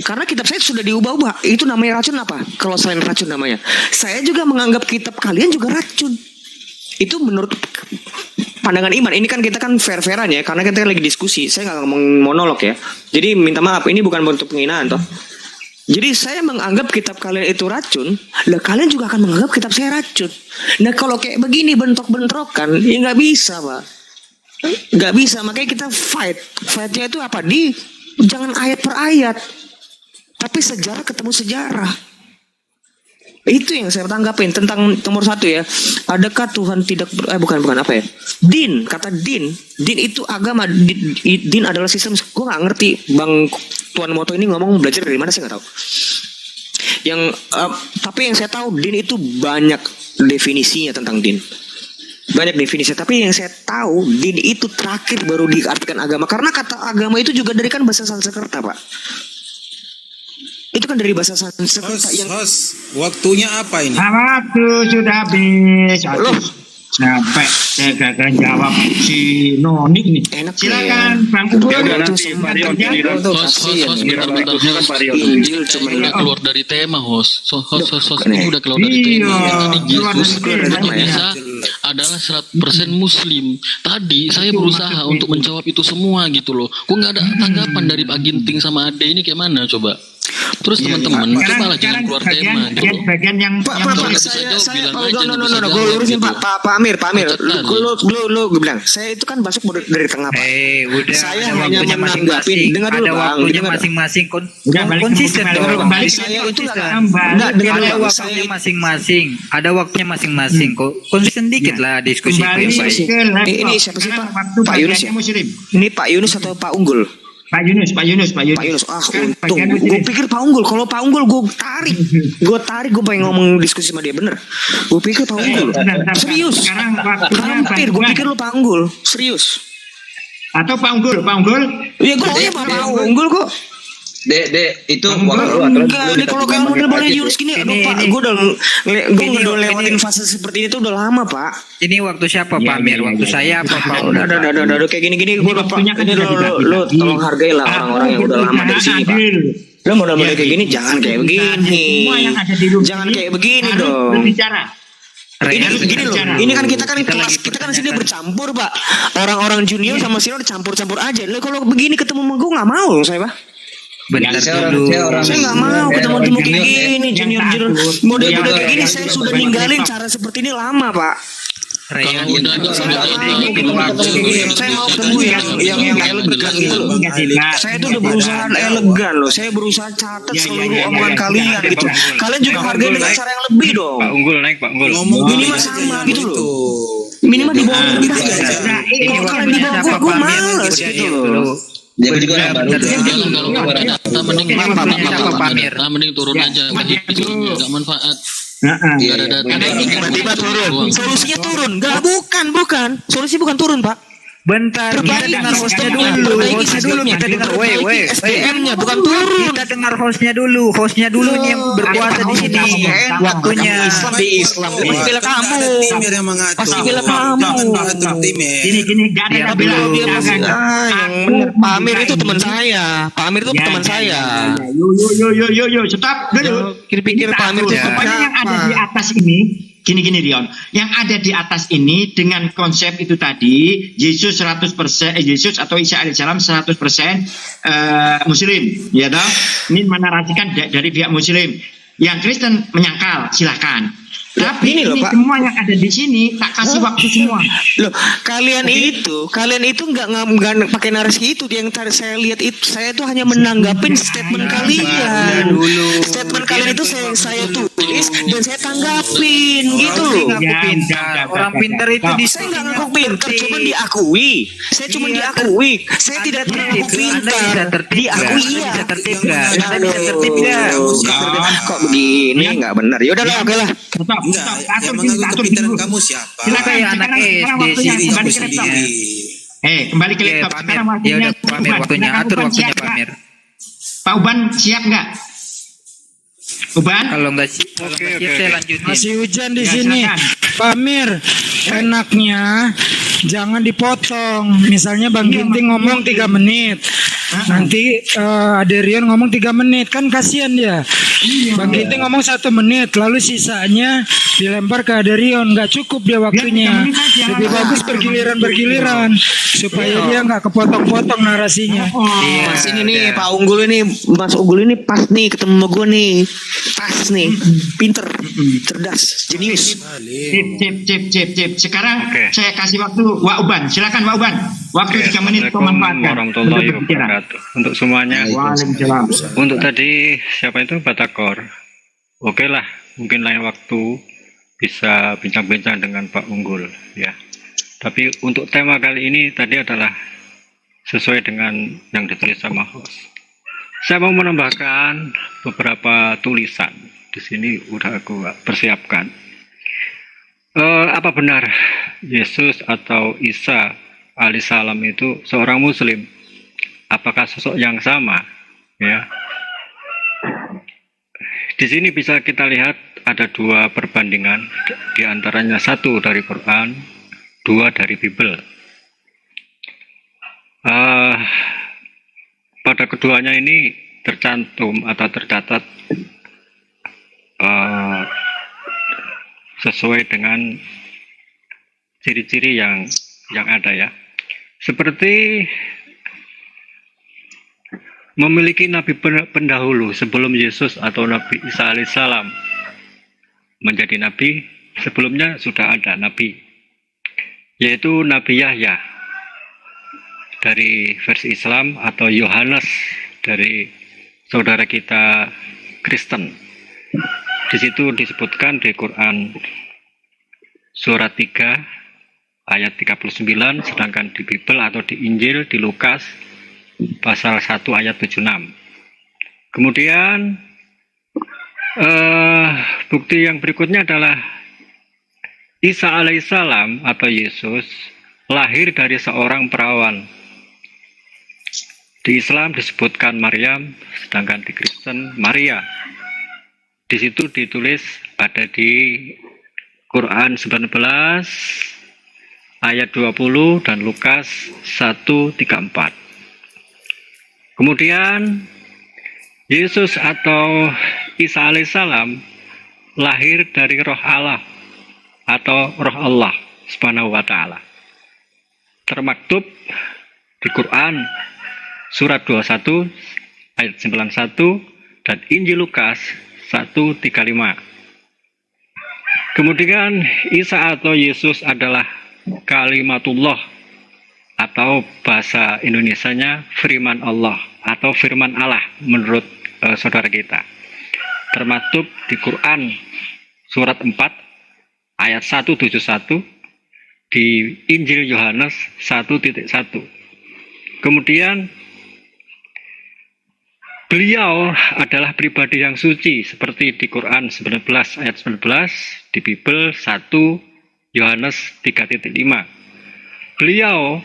Karena kitab saya sudah diubah-ubah. Itu namanya racun apa? Kalau selain racun namanya. Saya juga menganggap kitab kalian juga racun. Itu menurut pandangan iman. Ini kan kita kan fair-fairan ya. Karena kita lagi diskusi. Saya nggak ngomong monolog ya. Jadi minta maaf. Ini bukan bentuk penghinaan toh. Jadi saya menganggap kitab kalian itu racun, lah kalian juga akan menganggap kitab saya racun. Nah kalau kayak begini bentrok-bentrokan, ya nggak bisa Pak, nggak bisa. Makanya kita fightnya itu apa? Jangan ayat per ayat, tapi sejarah ketemu sejarah. Itu yang saya tanggapin tentang nomor 1 ya. Adakah Tuhan tidak bukan apa ya? Kata din itu agama. Din adalah sistem. Gue nggak ngerti Bang Tuan Moto ini ngomong belajar dari mana saya nggak tahu. Tapi yang saya tahu din itu banyak definisinya tentang din. Banyak definisi. Tapi yang saya tahu din itu terakhir baru diartikan agama. Karena kata agama itu juga dari kan bahasa Sanskerta Pak. Itu kan dari bahasa Sanskerta yang waktunya apa ini? Waktu sudah habis. Sampai saya gagal jawab si Noni nih. Enak silakan Bang Ya udah nanti Pak Rion giliran. Host, Injil cuma udah keluar dari tema host. Host ini udah keluar dari tema. Tadi Yesus atau Isa adalah 100% Muslim. Tadi saya berusaha untuk menjawab itu semua gitu loh. Kok nggak ada tanggapan dari Pak Ginting sama Ade ini kayak mana coba? Terus teman-teman itu malah jangan keluar tema gitu. bagian yang Pak, yang Pak, Kalau Pak, bisa saya, jawab, saya, bilang Pak, aja, no, bisa gue jawab lurusin gitu. Pak Amir, Ucapkan. lu bilang, saya itu kan masuk dari tengah Pak. Udah Saya ada hanya waktunya menanggapi, masing-masing. dengar dulu, Ada Bang, waktunya dengar. masing-masing. Udah, balik Konsisten kembali, dong. balik Saya itu nggak Kembali. dengar Ada dulu, waktunya masing-masing. Ada waktunya masing-masing. Kok konsisten dikit lah diskusi Kembali itu yang baik. ke laptop. Ini siapa sih, Sekarang Pak? waktu Pak Yunus bagiannya ya? Muslim. Ini Pak Yunus atau Pak Unggul? Pak Yunus. Pak Yunus, Sekarang untung. bagian Gue Muslim. pikir Pak Unggul. Kalau Pak Unggul gue tarik, gue pengen ngomong diskusi sama dia bener. Gue pikir Pak Unggul. Bentar. Serius. Sekarang waktunya Hampir, gue Bang pikir lu Pak Unggul. Serius. atau Pak Unggul. Iya, gue Pak Unggul kok. Dek, itu Enggak, waktu lu atau Enggak, nih kalau kamu model Yunus gini, aduh Pak, gue udah lewatin fase seperti ini tuh udah lama Pak. Ini waktu siapa Pak Amir? Waktu saya apa Pak? Udah kayak gini Ini gue udah Pak. waktunya kan Ini sudah dibagi. lo tolong hargailah orang-orang yang udah lama dari sini Pak. Lo model-model kayak gini jangan kayak begini. Semua yang ada di room Jangan ini kayak begini harus dong. berbicara. Ini gini loh, ini kan kita kan Kita kelas, lagi kita kan sini bercampur Pak. Orang-orang junior sama senior campur-campur aja. Lo kalau begini ketemu sama gue nggak mau saya Pak. Bentar Saya dulu. Saya nggak mau ketemu kayak gini, junior model-model Yang kayak gini. takut. Saya sudah ninggalin cara seperti ini lama Pak. Kalau udah Saya mau ketemu yang elegan gitu loh. Saya tuh udah berusaha elegan loh. Saya berusaha catat seluruh omongan kalian gitu. Kalian juga hargai dengan cara yang lebih dong. Pak Unggul naik Pak Unggul. Minimal sama gitu loh. Minimal di bawah rendah ya. Kalau kalian di bawah gue males gitu loh. Jadi juga yang baru. Jangan kalau keluar data mending mending turun aja. Enggak manfaat. Enggak ada data. Tiba-tiba turun. Solusinya turun. Enggak, bukan. Solusi bukan turun, Pak. Bentar, kita dengar hostnya dulu. Hostnya dulu kita dengar. SDM-nya bukan turun. Kita dengar hostnya dulu. Hostnya dulu nih yang berkuasa di sini. Waktunya. Di Islam. Bila kamu. Timir yang mengatur. Pasti bila kamu. Mengatur timir. Gini, gak ada Diam yang bilang. dulu. Yang benar. Pak Amir itu teman saya. Pak Amir itu teman saya. Yo, stop dulu. Pikir-pikir Pak Amir itu Pokoknya yang ada di atas ini, gini Rion, yang ada di atas ini dengan konsep itu tadi, Yesus 100%, Yesus atau Isa alaihissalam 100% Muslim, ya toh? Ini menarasikan dari pihak Muslim. Yang Kristen menyangkal, silakan. Tapi Ini loh, ini Pak. semua yang ada di sini tak kasih waktu semua. Loh, kalian itu nggak pakai narasi itu. Yang tadi saya lihat itu, saya tuh hanya menanggapin statement kalian. Statement kalian itu saya tulis dan saya tanggapin gitu loh. Orang pintar itu di Saya nggak ngaku pintar, cuma diakui. Saya cuma diakui. Saya tidak mengaku pintar. Diakui iya. Bisa tertib nggak? Anda bisa tertib nggak? Kok begini nggak benar? Ya udahlah, oke lah. Enggak, yang mengaku kepintaran kamu siapa? Silakan, Kayak anak sekarang SD waktunya sih. kembali ke laptop. Kembali ke laptop. Pak Amir. Sekarang Ya udah Pak Amir Uban. waktunya. Silakan, Atur Uban, waktunya siap Pak nggak? Amir. Pak Uban siap nggak? Uban? Kalau nggak siap, saya lanjutin. Masih hujan di Ya, sini. silakan. Pak Amir, enaknya jangan dipotong. Misalnya Bang Ginting ngomong 3 menit. Nanti Aderion ngomong 3 menit. Kan kasihan dia. Bang Ginting ngomong 1 menit. Lalu sisanya dilempar ke Aderion. Nggak cukup dia waktunya. Lebih bagus bergiliran-bergiliran. Supaya dia nggak kepotong-potong narasinya. Mas ini nih Pak Unggul ini, Mas Unggul ini pas nih ketemu sama gue nih, pas nih, pinter, cerdas, jenius. Cip. Sekarang Oke. saya kasih waktu Wak Uban. Silakan Wak Uban. Waktu 3 menit kau Assalamualaikum manfaatkan. warahmatullahi untuk berbicara. wabarakatuh. Untuk semuanya, Waalaikumsalam. untuk tadi siapa itu Batakor. Oke lah, mungkin lain waktu bisa bincang-bincang dengan Pak Unggul ya. Tapi untuk tema kali ini tadi adalah sesuai dengan yang ditulis sama host. Saya mau menambahkan beberapa tulisan. Di sini udah aku persiapkan. Apa benar Yesus atau Isa alaihissalam itu seorang Muslim? Apakah sosok yang sama? Ya. Di sini bisa kita lihat ada 2 perbandingan, di antaranya 1 dari Quran, 2 dari Bible. Pada keduanya ini tercantum atau tercatat sesuai dengan ciri-ciri yang ada ya. Seperti memiliki nabi pendahulu sebelum Yesus atau Nabi Isa alaihissalam menjadi nabi. Sebelumnya sudah ada nabi, yaitu Nabi Yahya dari versi Islam atau Yohanes dari saudara kita Kristen. Di situ disebutkan di Quran surat 3 ayat 39, sedangkan di Bible atau di Injil di Lukas pasal 1 ayat 76. Kemudian bukti yang berikutnya adalah Isa alaihissalam atau Yesus lahir dari seorang perawan. Di Islam disebutkan Maryam, sedangkan di Kristen Maria. Di situ ditulis ada di Quran 19 ayat 20 dan Lukas 1:34. Kemudian Yesus atau Isa alaihissalam lahir dari roh Allah atau roh Allah subhanahu wa ta'ala. Termaktub di Quran surat 21 ayat 91 dan Injil Lukas 1:35. Kemudian Isa atau Yesus adalah kalimatullah atau bahasa Indonesianya firman Allah atau firman Allah menurut saudara kita. Termaktub di Quran surat 4 ayat 171, di Injil Yohanes 1:1. Kemudian beliau adalah pribadi yang suci seperti di Quran 19 ayat 19, di Bible 1 Yohanes 3:5. Beliau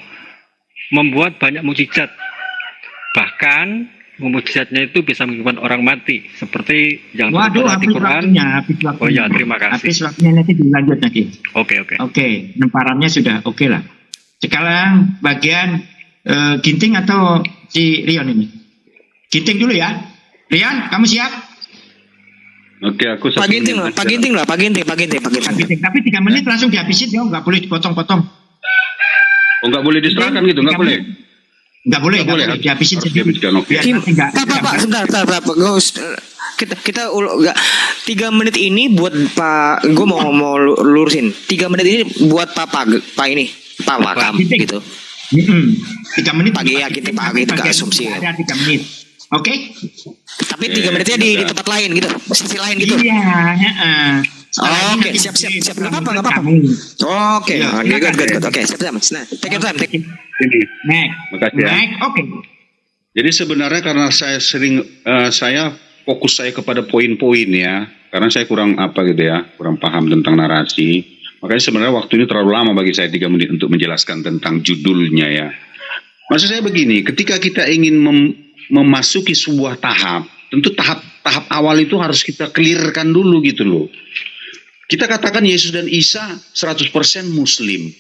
membuat banyak mukjizat, bahkan mukjizatnya itu bisa menyembuhkan orang mati seperti yang tertera di Quran. Oh ya, terima kasih. Habis waktunya, nanti dilanjut lagi. Oke. Nemparannya sudah oke lah. Sekarang bagian Ginting atau si Rion ini? Ginting dulu ya. Rion, kamu siap? Oke, aku Pak Ginting lah. Tapi 3 menit langsung dihabisin ya, nggak boleh dipotong-potong. Oh, nggak boleh diserahkan gitu, nggak boleh. Nggak boleh dihabisin sendiri. Pak, sebentar. Kita 3 menit ini buat Pak, gue mau lurusin. 3 menit ini buat Pak ini, Pak Wakam gitu. 3 menit. Pak itu ke asumsi. Ada 3 menit. Oke? Tapi 3 menitnya di tempat lain gitu, sisi lain gitu. Iya. Oke, siap. Nggak apa-apa. Oke, good. Oke, siap. Nah, take your time. Makasih ya. Oke. Jadi sebenarnya karena saya fokus saya kepada poin-poin ya, karena saya kurang kurang paham tentang narasi. Makanya sebenarnya waktu ini terlalu lama bagi saya 3 menit untuk menjelaskan tentang judulnya ya. Maksud saya begini, ketika kita ingin memasuki sebuah tahap, tentu tahap awal itu harus kita clearkan dulu gitu loh. Kita katakan Yesus dan Isa 100% Muslim.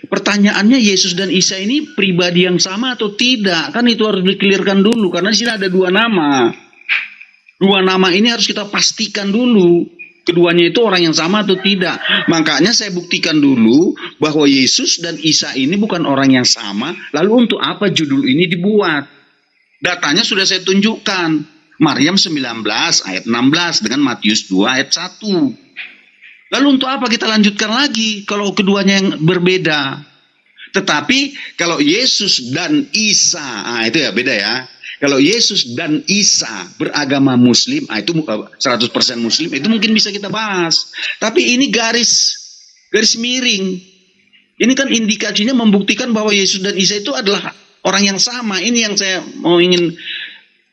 Pertanyaannya Yesus dan Isa ini pribadi yang sama atau tidak? Kan itu harus di-clearkan dulu, karena di sini ada 2 nama. 2 nama ini harus kita pastikan dulu. Keduanya itu orang yang sama atau tidak. Makanya saya buktikan dulu bahwa Yesus dan Isa ini bukan orang yang sama. Lalu untuk apa judul ini dibuat? Datanya sudah saya tunjukkan. Maryam 19 ayat 16 dengan Matius 2 ayat 1. Lalu untuk apa kita lanjutkan lagi kalau keduanya yang berbeda? Tetapi kalau Yesus dan Isa, itu ya beda ya. Kalau Yesus dan Isa beragama Muslim, itu 100% Muslim, itu mungkin bisa kita bahas. Tapi ini garis miring. Ini kan indikasinya membuktikan bahwa Yesus dan Isa itu adalah orang yang sama. Ini yang saya ingin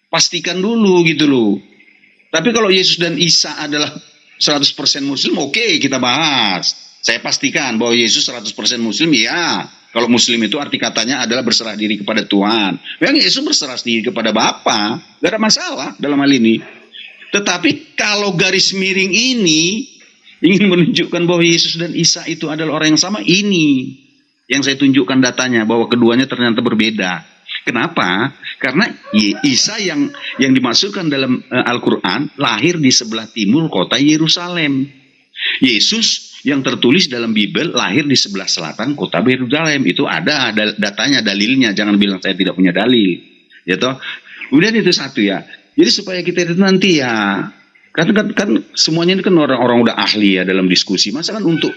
pastikan dulu gitu loh. Tapi kalau Yesus dan Isa adalah 100% Muslim, oke, kita bahas. Saya pastikan bahwa Yesus 100% Muslim, ya. Kalau Muslim itu arti katanya adalah berserah diri kepada Tuhan. Memang Yesus berserah diri kepada Bapa, gak ada masalah dalam hal ini. Tetapi kalau garis miring ini ingin menunjukkan bahwa Yesus dan Isa itu adalah orang yang sama, ini yang saya tunjukkan datanya, bahwa keduanya ternyata berbeda. Kenapa? Karena Isa yang dimaksudkan dalam Al-Quran lahir di sebelah timur kota Yerusalem. Yesus yang tertulis dalam Bible lahir di sebelah selatan kota Yerusalem. Itu ada datanya, dalilnya. Jangan bilang saya tidak punya dalil. Ya toh? Kemudian itu satu ya. Jadi supaya kita itu nanti ya, kan semuanya ini kan orang-orang udah ahli ya dalam diskusi. Masa kan untuk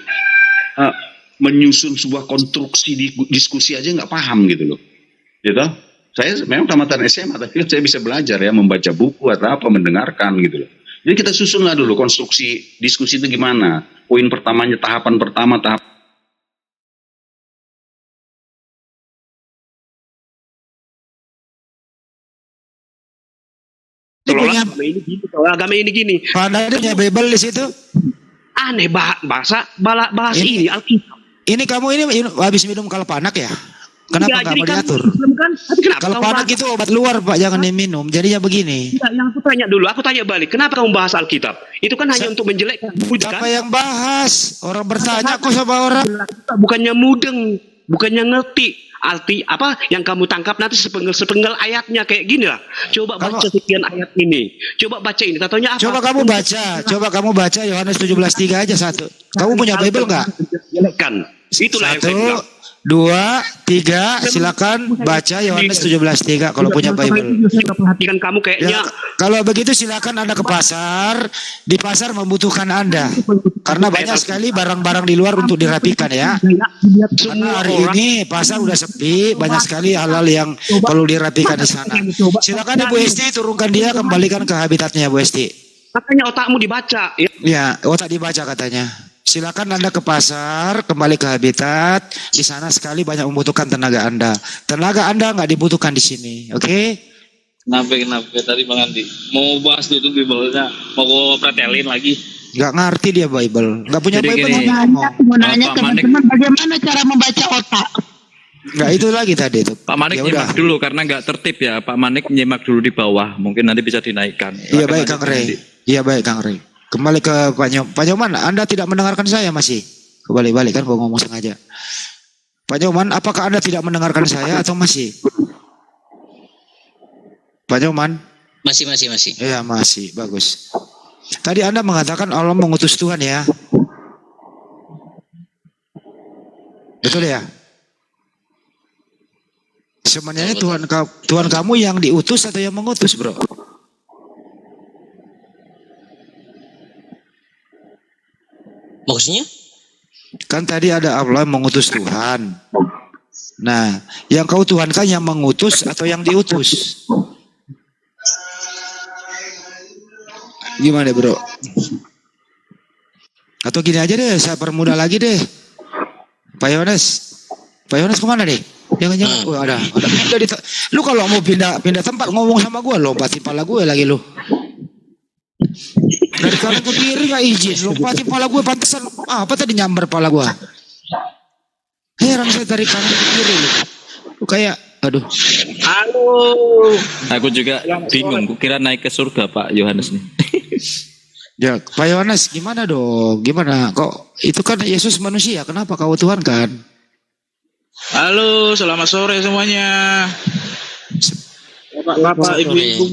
menyusun sebuah konstruksi diskusi aja nggak paham gitu loh. Gitu. Saya memang tamatan SMA, tapi saya bisa belajar ya, membaca buku atau apa, mendengarkan gitu loh. Jadi kita susunlah dulu konstruksi diskusi itu gimana. Poin pertamanya, tahapan pertama, agama ini gini. Padahal punya Bible di situ. Aneh bahas ini Alkitab. Ini kamu ini habis minum kalpanak ya? Kenapa nggak mau diatur? Kan, tapi kenapa Kalpanak itu obat luar Pak, jangan diminum. Jadinya begini. Enggak, yang aku tanya dulu, aku tanya balik. Kenapa kamu bahas Alkitab? Itu kan hanya untuk menjelekkan. Siapa yang bahas? Orang bertanya kok sama orang. Bukannya mudeng, bukannya ngerti arti apa yang kamu tangkap nanti sepenggal ayatnya kayak gini lah. Coba baca sekian ayat ini. Coba baca ini. Katanya apa? Coba kamu baca Yohanes 17:3 aja satu. Kamu punya Bible nggak? Itulah yang saya 1, bilang. 2, 3, silakan baca Yohanes 17:3 kalau punya Bible. Perhatikan kamu kayaknya. Kalau begitu silakan Anda ke pasar. Di pasar membutuhkan Anda. Karena banyak sekali barang-barang di luar untuk dirapikan ya. Karena hari ini pasar udah sepi, banyak sekali hal-hal yang perlu dirapikan di sana. Silakan Ibu Esti turunkan dia, kembalikan ke habitatnya Bu Esti. Katanya otakmu dibaca. Ya, otak dibaca katanya. Silakan Anda ke pasar, kembali ke habitat. Di sana sekali banyak membutuhkan tenaga Anda. Tenaga Anda nggak dibutuhkan di sini, oke? Kenapa tadi Bang Andi mau bahas itu Bible-nya, mau pretelin lagi? Nggak ngerti dia Bible, nggak punya Jadi Bible. gini, Mau nanya teman-teman bagaimana cara membaca otak? Nggak itu lagi tadi itu. Pak Manik Ya nyimak dulu karena nggak tertib ya. Pak Manik nyimak dulu di bawah, mungkin nanti bisa dinaikkan. Iya baik Kang Rey. Iya baik Kang Rey. Kembali ke Pak Nyoman, Anda tidak mendengarkan saya masih? Kembali kan gua ngomong sengaja. Pak Nyoman, apakah Anda tidak mendengarkan saya atau masih? Pak Nyoman? Masih. Iya masih, bagus. Tadi Anda mengatakan Allah mengutus Tuhan ya? Betul ya? Sebenarnya Tuhan kamu yang diutus atau yang mengutus, bro? Maksudnya? Kan tadi ada Allah mengutus Tuhan. Nah, yang kau tuhankan yang mengutus atau yang diutus? Gimana bro? Atau gini aja deh, saya permudah lagi deh. Pak Yohanes kemana deh? Jangan-jangan, ada. Lu kalau mau pindah tempat ngomong sama gue, lompatin pala gue lagi lu. Dari kanan ke kiri gak izin, lompatin pala gue, pantesan apa tadi nyamber pala gue. Heran saya dari kanan ke kiri lu kayak, aduh. Halo. Aku juga bingung, kira naik ke surga Pak Yohanes nih. Ya, Pak Yohanes gimana dong? Gimana? Kok itu kan Yesus manusia, kenapa kau Tuhan kan? Halo, selamat sore semuanya. Bapak, ibu-ibu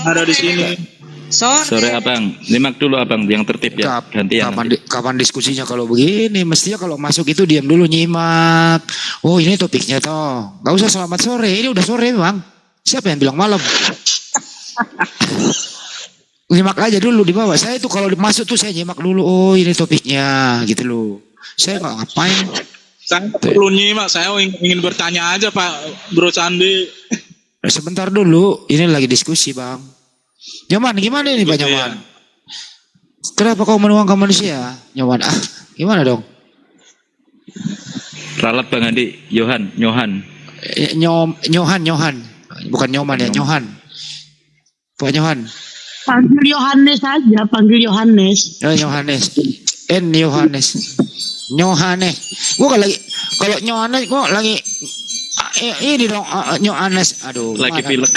ada di sini. Sore abang, nyimak dulu abang yang tertib ya. Gantian. Kapan diskusinya kalau begini? Mestinya kalau masuk itu diam dulu nyimak. Oh ini topiknya toh. Gak usah selamat sore, ini udah sore bang. Siapa yang bilang malam? Nyimak aja dulu di bawah. Saya tuh kalau masuk tuh saya nyimak dulu. Oh ini topiknya gitu loh. Saya nggak ngapain. Saya perlu nyimak. Saya ingin bertanya aja Pak Bro Sandi. Sebentar dulu. Ini lagi diskusi bang. Nyoman gimana ini Pak Nyoman? Ya. Kenapa kau menuangkan manusia? Nyoman gimana dong? Ralat Bang Andi. Yohan. Nyohan. Bukan Nyoman ya, Nyohan. Pak Nyohan. Panggil Yohanes aja, panggil Yohanes. Yohanes. Yohanes. Gua kalau Yohanes gua lagi ini dong Yohanes. Aduh. Lagi pilek.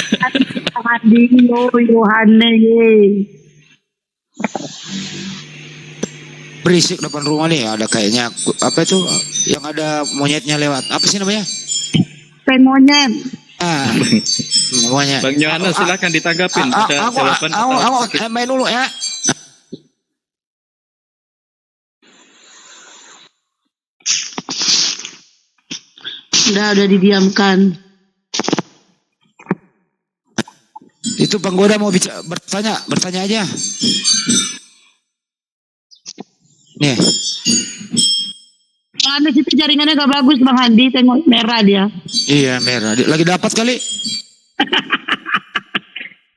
Yohanes. Berisik depan rumah nih ada kayaknya apa itu yang ada monyetnya lewat. Apa sih namanya? Monyet. Monyet. Bang Yohanes silakan ditanggapin. Ada jawaban. Aku main dulu ya. Udah didiamkan. Itu penggoda mau bertanya aja. Nih. Anda itu jaringannya gak bagus Bang Handi, tengok merah dia. Iya merah. Lagi dapat kali.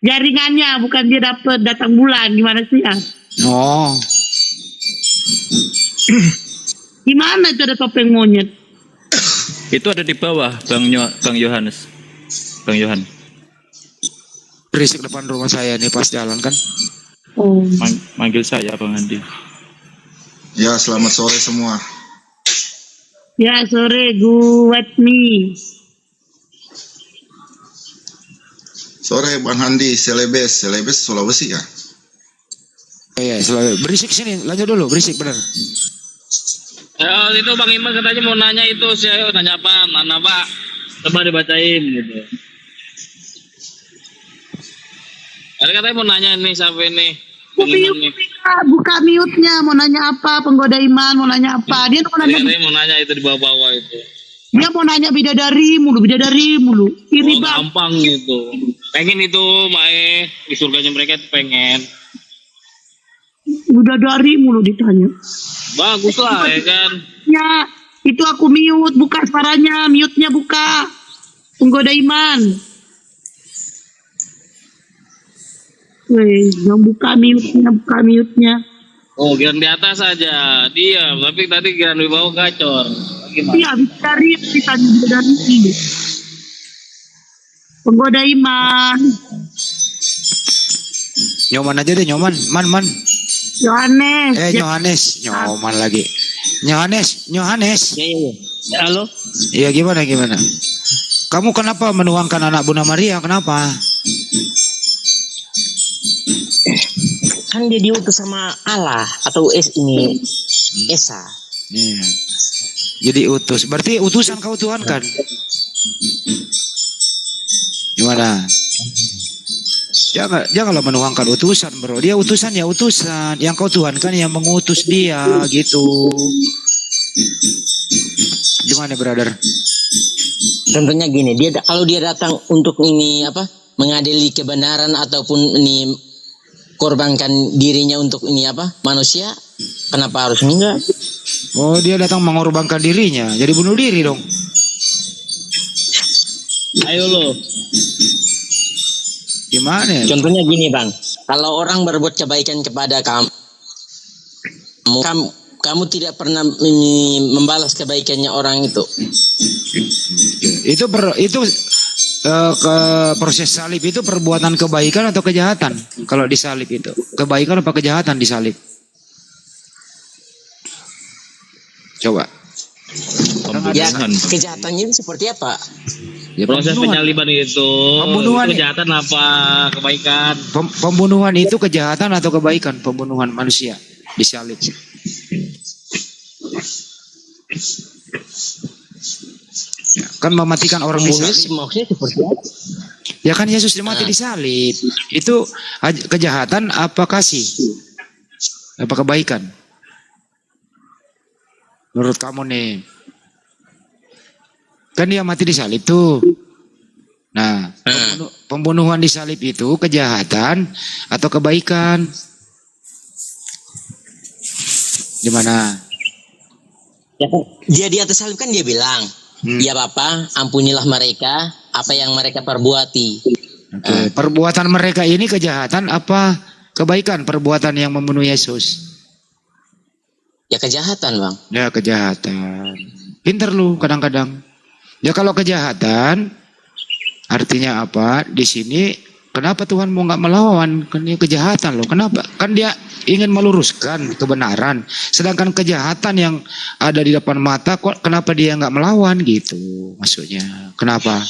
Jaringannya bukan dia dapat datang bulan, gimana sih ya? Oh. Gimana itu ada topeng monyet? Itu ada di bawah, Bang Yohanes. Bang Yohan. Berisik depan rumah saya nih pas jalan kan. Oh. Manggil saya Bang Andi. Ya, selamat sore semua. Ya sore, good me. Sore Bang Handi, Celebes Sulawesi ya? Iya, Sulawesi. Berisik sini, lanjut dulu, berisik benar. Ya, itu Bang Iman katanya mau nanya itu, saya nanya apa? Mana Pak? Coba dibacain gitu. Ada katanya mau nanya nih sampai nih. Buka mute-nya, mau nanya apa? Penggoda iman mau nanya apa? Dia mau nanya. Katanya mau nanya itu di bawah-bawah itu. Dia mau nanya bidadari mulu. Iri banget. Gampang gitu. Pengen itu, Mae. Di surganya mereka itu pengen. Bidadari mulu ditanya. Bagus lah ya kan. Ya, itu aku mute, buka suaranya, mute-nya buka. Penggoda iman. Weh, yang buka mute-nya. Oh, giran di atas aja. Diam, tapi tadi giran di bawah gacor. Gimana? Iya, dari ini. Penggoda iman. Nyoman aja deh, Nyoman. Man. Yohanes. Yohanes. Nyoman lagi. Yohanes. Iya. Halo? Iya, gimana? Kamu kenapa menuangkan anak Bunda Maria? Kenapa? Kan dia diutus sama Allah atau Esa. Iya. Jadi utus. Berarti utusan kau Tuhan kan? Gimana? Janganlah menuangkan utusan, bro. Dia utusan ya utusan. Yang kau Tuhan kan yang mengutus dia gitu. Gimana, brother? Contohnya gini, kalau dia datang untuk ini mengadili kebenaran ataupun ini korbankan dirinya untuk ini manusia, kenapa harus meninggal? Oh, dia datang mengorbankan dirinya, jadi bunuh diri dong. Ayo lo. Gimana ya? Contohnya gini Bang, kalau orang berbuat kebaikan kepada kamu tidak pernah membalas kebaikannya orang itu. Itu proses salib itu perbuatan kebaikan atau kejahatan? Kalau disalib itu kebaikan apa kejahatan disalib? Coba. Ya, kejahatannya itu seperti apa? Ya, proses penyaliban itu. Pembunuhan itu kejahatan apa kebaikan? Pembunuhan itu kejahatan atau kebaikan? Pembunuhan manusia disalib. Ya, kan mematikan orang disalib. Maksudnya seperti apa? Ya kan Yesus mati disalib. Itu kejahatan apa kasih? Apa kebaikan? Menurut kamu nih. Kan dia mati disalib tuh. Nah, pembunuhan disalib itu kejahatan atau kebaikan? Gimana? Dia di atas salib kan dia bilang, ya Bapa, ampunilah mereka apa yang mereka perbuati. Perbuatan mereka ini kejahatan apa kebaikan? Perbuatan yang membunuh Yesus. Ya kejahatan Bang. Ya kejahatan. Pinter lu kadang-kadang. Ya kalau kejahatan artinya apa? Di sini kenapa Tuhan mau nggak melawan? Kan ini kejahatan loh. Kenapa? Kan dia ingin meluruskan kebenaran. Sedangkan kejahatan yang ada di depan mata, kok kenapa dia nggak melawan gitu? Maksudnya kenapa?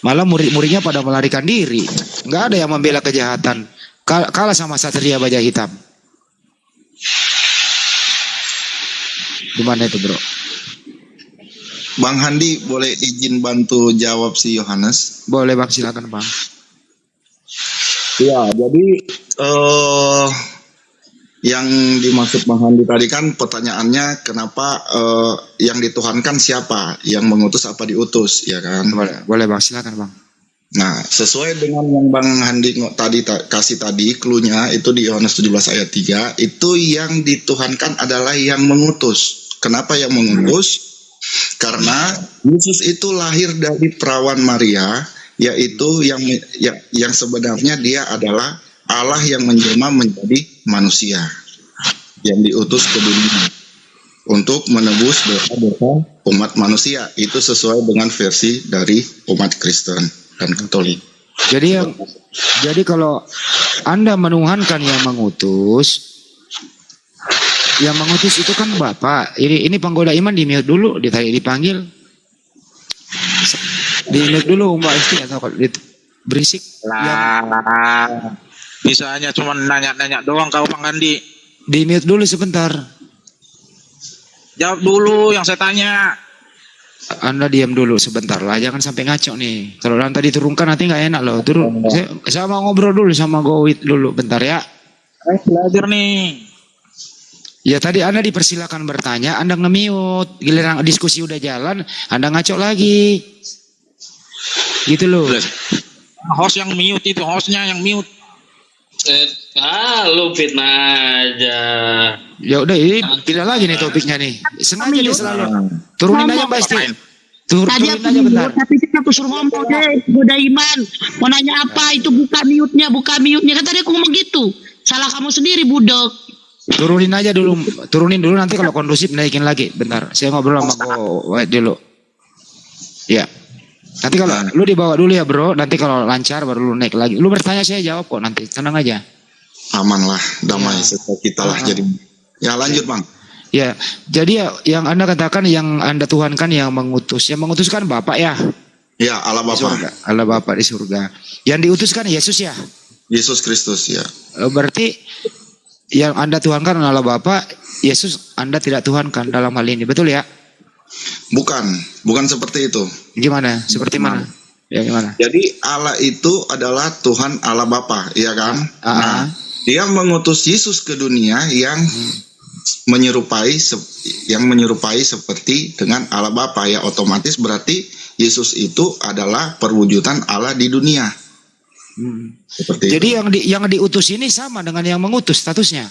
Malah murid-muridnya pada melarikan diri. Nggak ada yang membela kejahatan. Kalah sama Satria Baja Hitam. Gimana itu bro? Bang Handi boleh izin bantu jawab si Yohanes? Boleh Bang, silakan Bang. Ya, jadi yang dimaksud Bang Handi tadi kan pertanyaannya kenapa yang dituhankan siapa? Yang mengutus apa diutus, ya kan? Boleh Bang, silakan Bang. Nah, sesuai dengan yang Bang Handi kasih tadi, clue-nya itu di Yohanes 17 ayat 3, itu yang dituhankan adalah yang mengutus. Kenapa yang mengutus? Karena Yesus itu lahir dari perawan Maria, yaitu yang sebenarnya dia adalah Allah yang menjelma menjadi manusia, yang diutus ke dunia untuk menebus dosa-dosa umat manusia. Itu sesuai dengan versi dari umat Kristen dan Katolik. Jadi kalau Anda menuhankan yang mengutus itu kan Bapak. Ini penggoda iman di-mute dulu, dipanggil. Di-mute dulu Mbak Esti atau berisik. Bisanya cuma nanya-nanya doang kau Bang Handi. Di-mute dulu sebentar. Jawab dulu yang saya tanya. Anda diam dulu sebentar lah, jangan sampai ngaco nih. Kalau nanti diturunkan nanti nggak enak loh. Turun. Saya mau ngobrol dulu sama Gowit dulu, bentar ya. Saya belajar nih. Ya tadi Anda dipersilakan bertanya, Anda nge-mute. Giliran diskusi udah jalan, Anda ngaco lagi. Gitu loh. Host yang mute itu, hostnya yang mute. Lu fitnah aja. Ya udah, ini tidak lagi nih topiknya nih. Sengaja dia selalu. Turunin aja Mbak Esti. Tadi aku mute, tapi aku suruh ngomong deh, goda iman. Mau nanya apa? Itu buka mute-nya. Kan tadi aku ngomong gitu. Salah kamu sendiri, budok. Turunin dulu nanti kalau kondusif naikin lagi. Bentar, saya ngobrol sama Gowit dulu. Ya. Nanti kalau lu dibawa dulu ya bro, nanti kalau lancar baru lu naik lagi. Lu bertanya saya jawab kok nanti, tenang aja. Aman lah, damai serta kita lah jadi. Ya lanjut Bang. Ya, jadi yang Anda katakan yang Anda tuhankan yang mengutus. Yang mengutus kan Bapak ya? Ya, Allah Bapa. Allah Bapa di surga. Yang diutuskan Yesus ya? Yesus Kristus ya. Berarti yang Anda tuhankan Allah Bapa, Yesus Anda tidak tuhankan dalam hal ini, betul ya? Bukan seperti itu. Gimana? Seperti mana? Ya gimana? Jadi Allah itu adalah Tuhan Allah Bapa, ya kan? Nah, Dia mengutus Yesus ke dunia yang menyerupai seperti dengan Allah Bapa, ya otomatis berarti Yesus itu adalah perwujudan Allah di dunia. Seperti jadi itu. yang diutus ini sama dengan yang mengutus statusnya?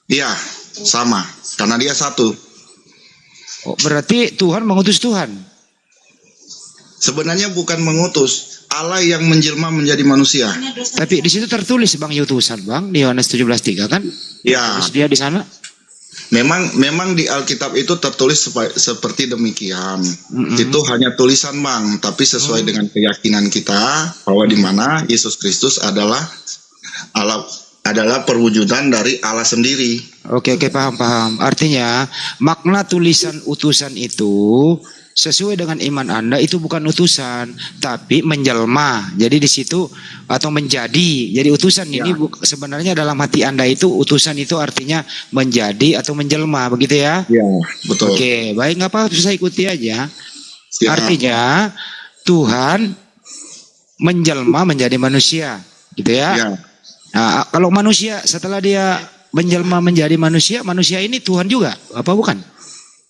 Iya, sama, karena dia satu. Oh, berarti Tuhan mengutus Tuhan? Sebenarnya bukan mengutus, Allah yang menjelma menjadi manusia. Tapi di situ tertulis Bang utusan Bang di Yohanes 17:3 kan? Ya. Terus dia di sana? Memang di Alkitab itu tertulis seperti demikian. Itu hanya tulisan Bang, tapi sesuai dengan keyakinan kita bahwa di mana Yesus Kristus adalah perwujudan dari Allah sendiri. Oke, paham. Artinya makna tulisan utusan itu sesuai dengan iman Anda itu bukan utusan, tapi menjelma. Jadi di situ atau menjadi. Jadi utusan ini sebenarnya dalam hati Anda itu utusan itu artinya menjadi atau menjelma, begitu ya? Iya, betul. Oke, baik, nggak apa-apa, saya ikuti aja. Artinya Tuhan menjelma menjadi manusia, gitu ya? Ya. Nah, kalau manusia setelah dia menjelma menjadi manusia, manusia ini Tuhan juga, apa bukan?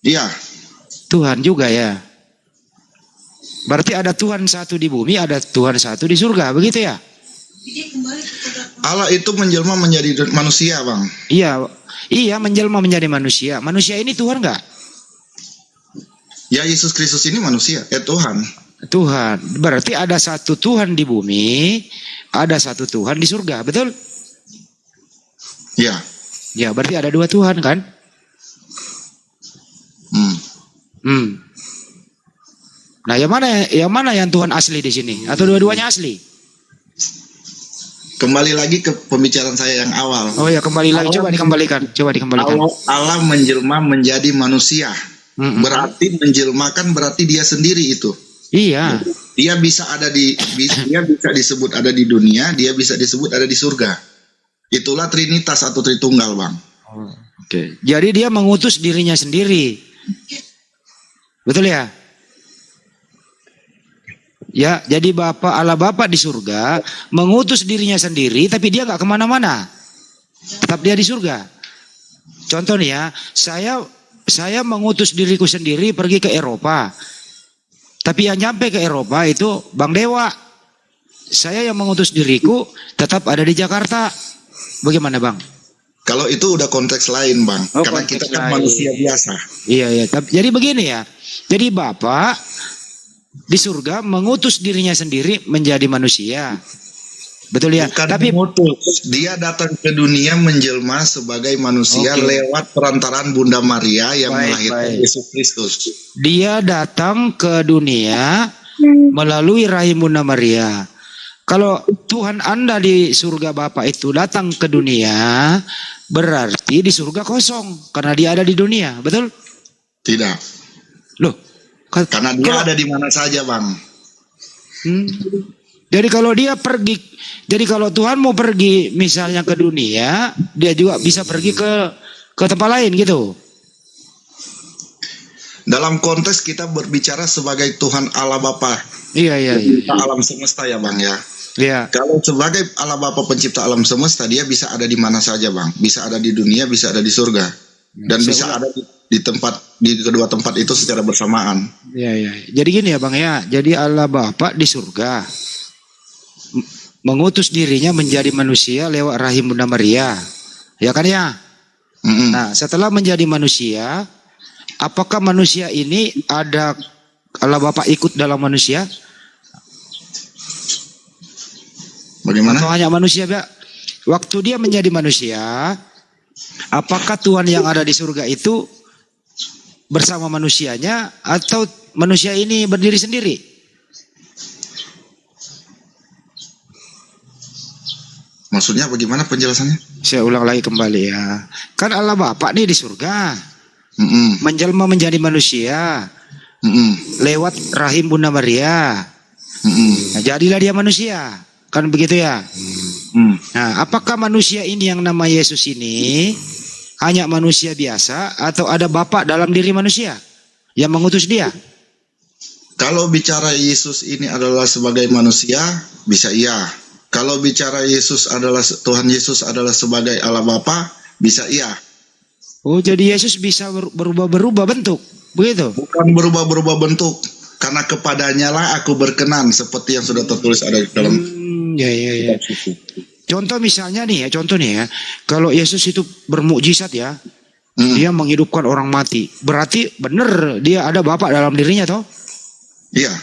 Iya. Tuhan juga ya. Berarti ada Tuhan satu di bumi, ada Tuhan satu di surga, begitu ya? Allah itu menjelma menjadi manusia, Bang. Iya, menjelma menjadi manusia. Manusia ini Tuhan nggak? Ya, Yesus Kristus ini manusia, Tuhan. Tuhan. Berarti ada satu Tuhan di bumi, ada satu Tuhan di surga, betul? Ya. Ya, berarti ada dua Tuhan kan? Nah, yang mana yang Tuhan asli di sini? Atau dua-duanya asli? Kembali lagi ke pembicaraan saya yang awal. Oh ya, kembali lagi. Coba dikembalikan. Allah menjelma menjadi manusia. Berarti menjelmakan berarti dia sendiri itu. Iya. Dia bisa disebut ada di dunia, dia bisa disebut ada di surga. Itulah Trinitas atau Tritunggal, Bang. Oke. Jadi dia mengutus dirinya sendiri. Betul ya? Ya, jadi Allah Bapa di surga mengutus dirinya sendiri, tapi dia nggak kemana-mana. Tetap dia di surga. Contoh nih ya, saya mengutus diriku sendiri pergi ke Eropa. Tapi yang nyampe ke Eropa itu Bang Dewa. saya yang mengutus diriku tetap ada di Jakarta. Bagaimana Bang? Kalau itu udah konteks lain Bang, karena kita kan manusia biasa. Iya. Jadi begini ya. Jadi Bapak di surga mengutus dirinya sendiri menjadi manusia. Betul ya? Bukan Tapi mengutus, dia datang ke dunia menjelma sebagai manusia lewat perantaraan Bunda Maria yang melahirkan Yesus Kristus. Dia datang ke dunia melalui rahim Bunda Maria. Kalau Tuhan Anda di surga Bapak itu datang ke dunia, berarti di surga kosong karena dia ada di dunia, betul? Tidak. Loh, karena dia ada di mana saja, Bang. Jadi kalau dia pergi, jadi kalau Tuhan mau pergi misalnya ke dunia, dia juga bisa pergi ke tempat lain gitu. Dalam konteks kita berbicara sebagai Tuhan Allah Bapa. Iya. Pencipta alam semesta ya Bang ya. Iya. Kalau sebagai Allah Bapa pencipta alam semesta, dia bisa ada di mana saja Bang. Bisa ada di dunia, bisa ada di surga. Dan bisa ada di tempat, di kedua tempat itu secara bersamaan. Iya. Jadi gini ya Bang ya. Jadi Allah Bapa di surga mengutus dirinya menjadi manusia lewat rahim Bunda Maria. Ya kan ya? Nah, setelah menjadi manusia, apakah manusia ini ada Allah Bapa ikut dalam manusia? Bagaimana? Atau hanya manusia, Pak? Waktu dia menjadi manusia, apakah Tuhan yang ada di surga itu bersama manusianya atau manusia ini berdiri sendiri? Maksudnya bagaimana penjelasannya? Saya ulang lagi kembali ya. Kan Allah Bapa nih di surga. Menjelma menjadi manusia. Lewat rahim Bunda Maria. Nah, jadilah dia manusia. Kan begitu ya? Nah, apakah manusia ini yang nama Yesus ini hanya manusia biasa atau ada Bapa dalam diri manusia yang mengutus dia? Kalau bicara Yesus ini adalah sebagai manusia, bisa iya. Kalau bicara Yesus adalah Tuhan Yesus adalah sebagai Allah Bapa, bisa iya. Oh, jadi Yesus bisa berubah-berubah bentuk, begitu? Bukan berubah-berubah bentuk, karena kepadanya lah aku berkenan, seperti yang sudah tertulis ada di dalam. Ya. Contoh misalnya nih ya, kalau Yesus itu bermukjizat ya, dia menghidupkan orang mati, berarti benar dia ada Bapa dalam dirinya toh? Iya.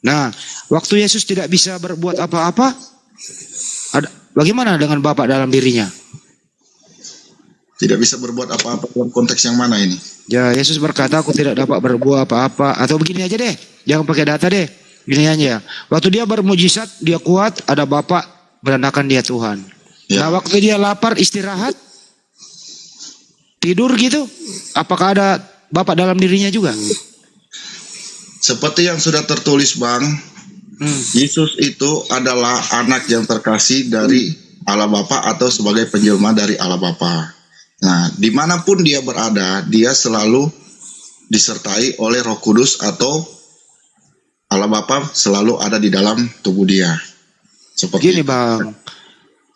Nah, waktu Yesus tidak bisa berbuat apa-apa, bagaimana dengan Bapa dalam dirinya? Tidak bisa berbuat apa-apa dalam konteks yang mana ini? Ya, Yesus berkata, aku tidak dapat berbuat apa-apa. Atau begini aja deh, jangan pakai data deh. Gini aja, waktu dia bermujizat, dia kuat, ada Bapa, berandakan dia Tuhan. Nah, waktu dia lapar, istirahat, tidur gitu, apakah ada Bapa dalam dirinya juga? Seperti yang sudah tertulis Bang, Yesus itu adalah anak yang terkasih dari Allah Bapa atau sebagai penjelma dari Allah Bapa. Nah, dimanapun dia berada, dia selalu disertai oleh Roh Kudus atau Allah Bapa selalu ada di dalam tubuh dia. Seperti gini Bang,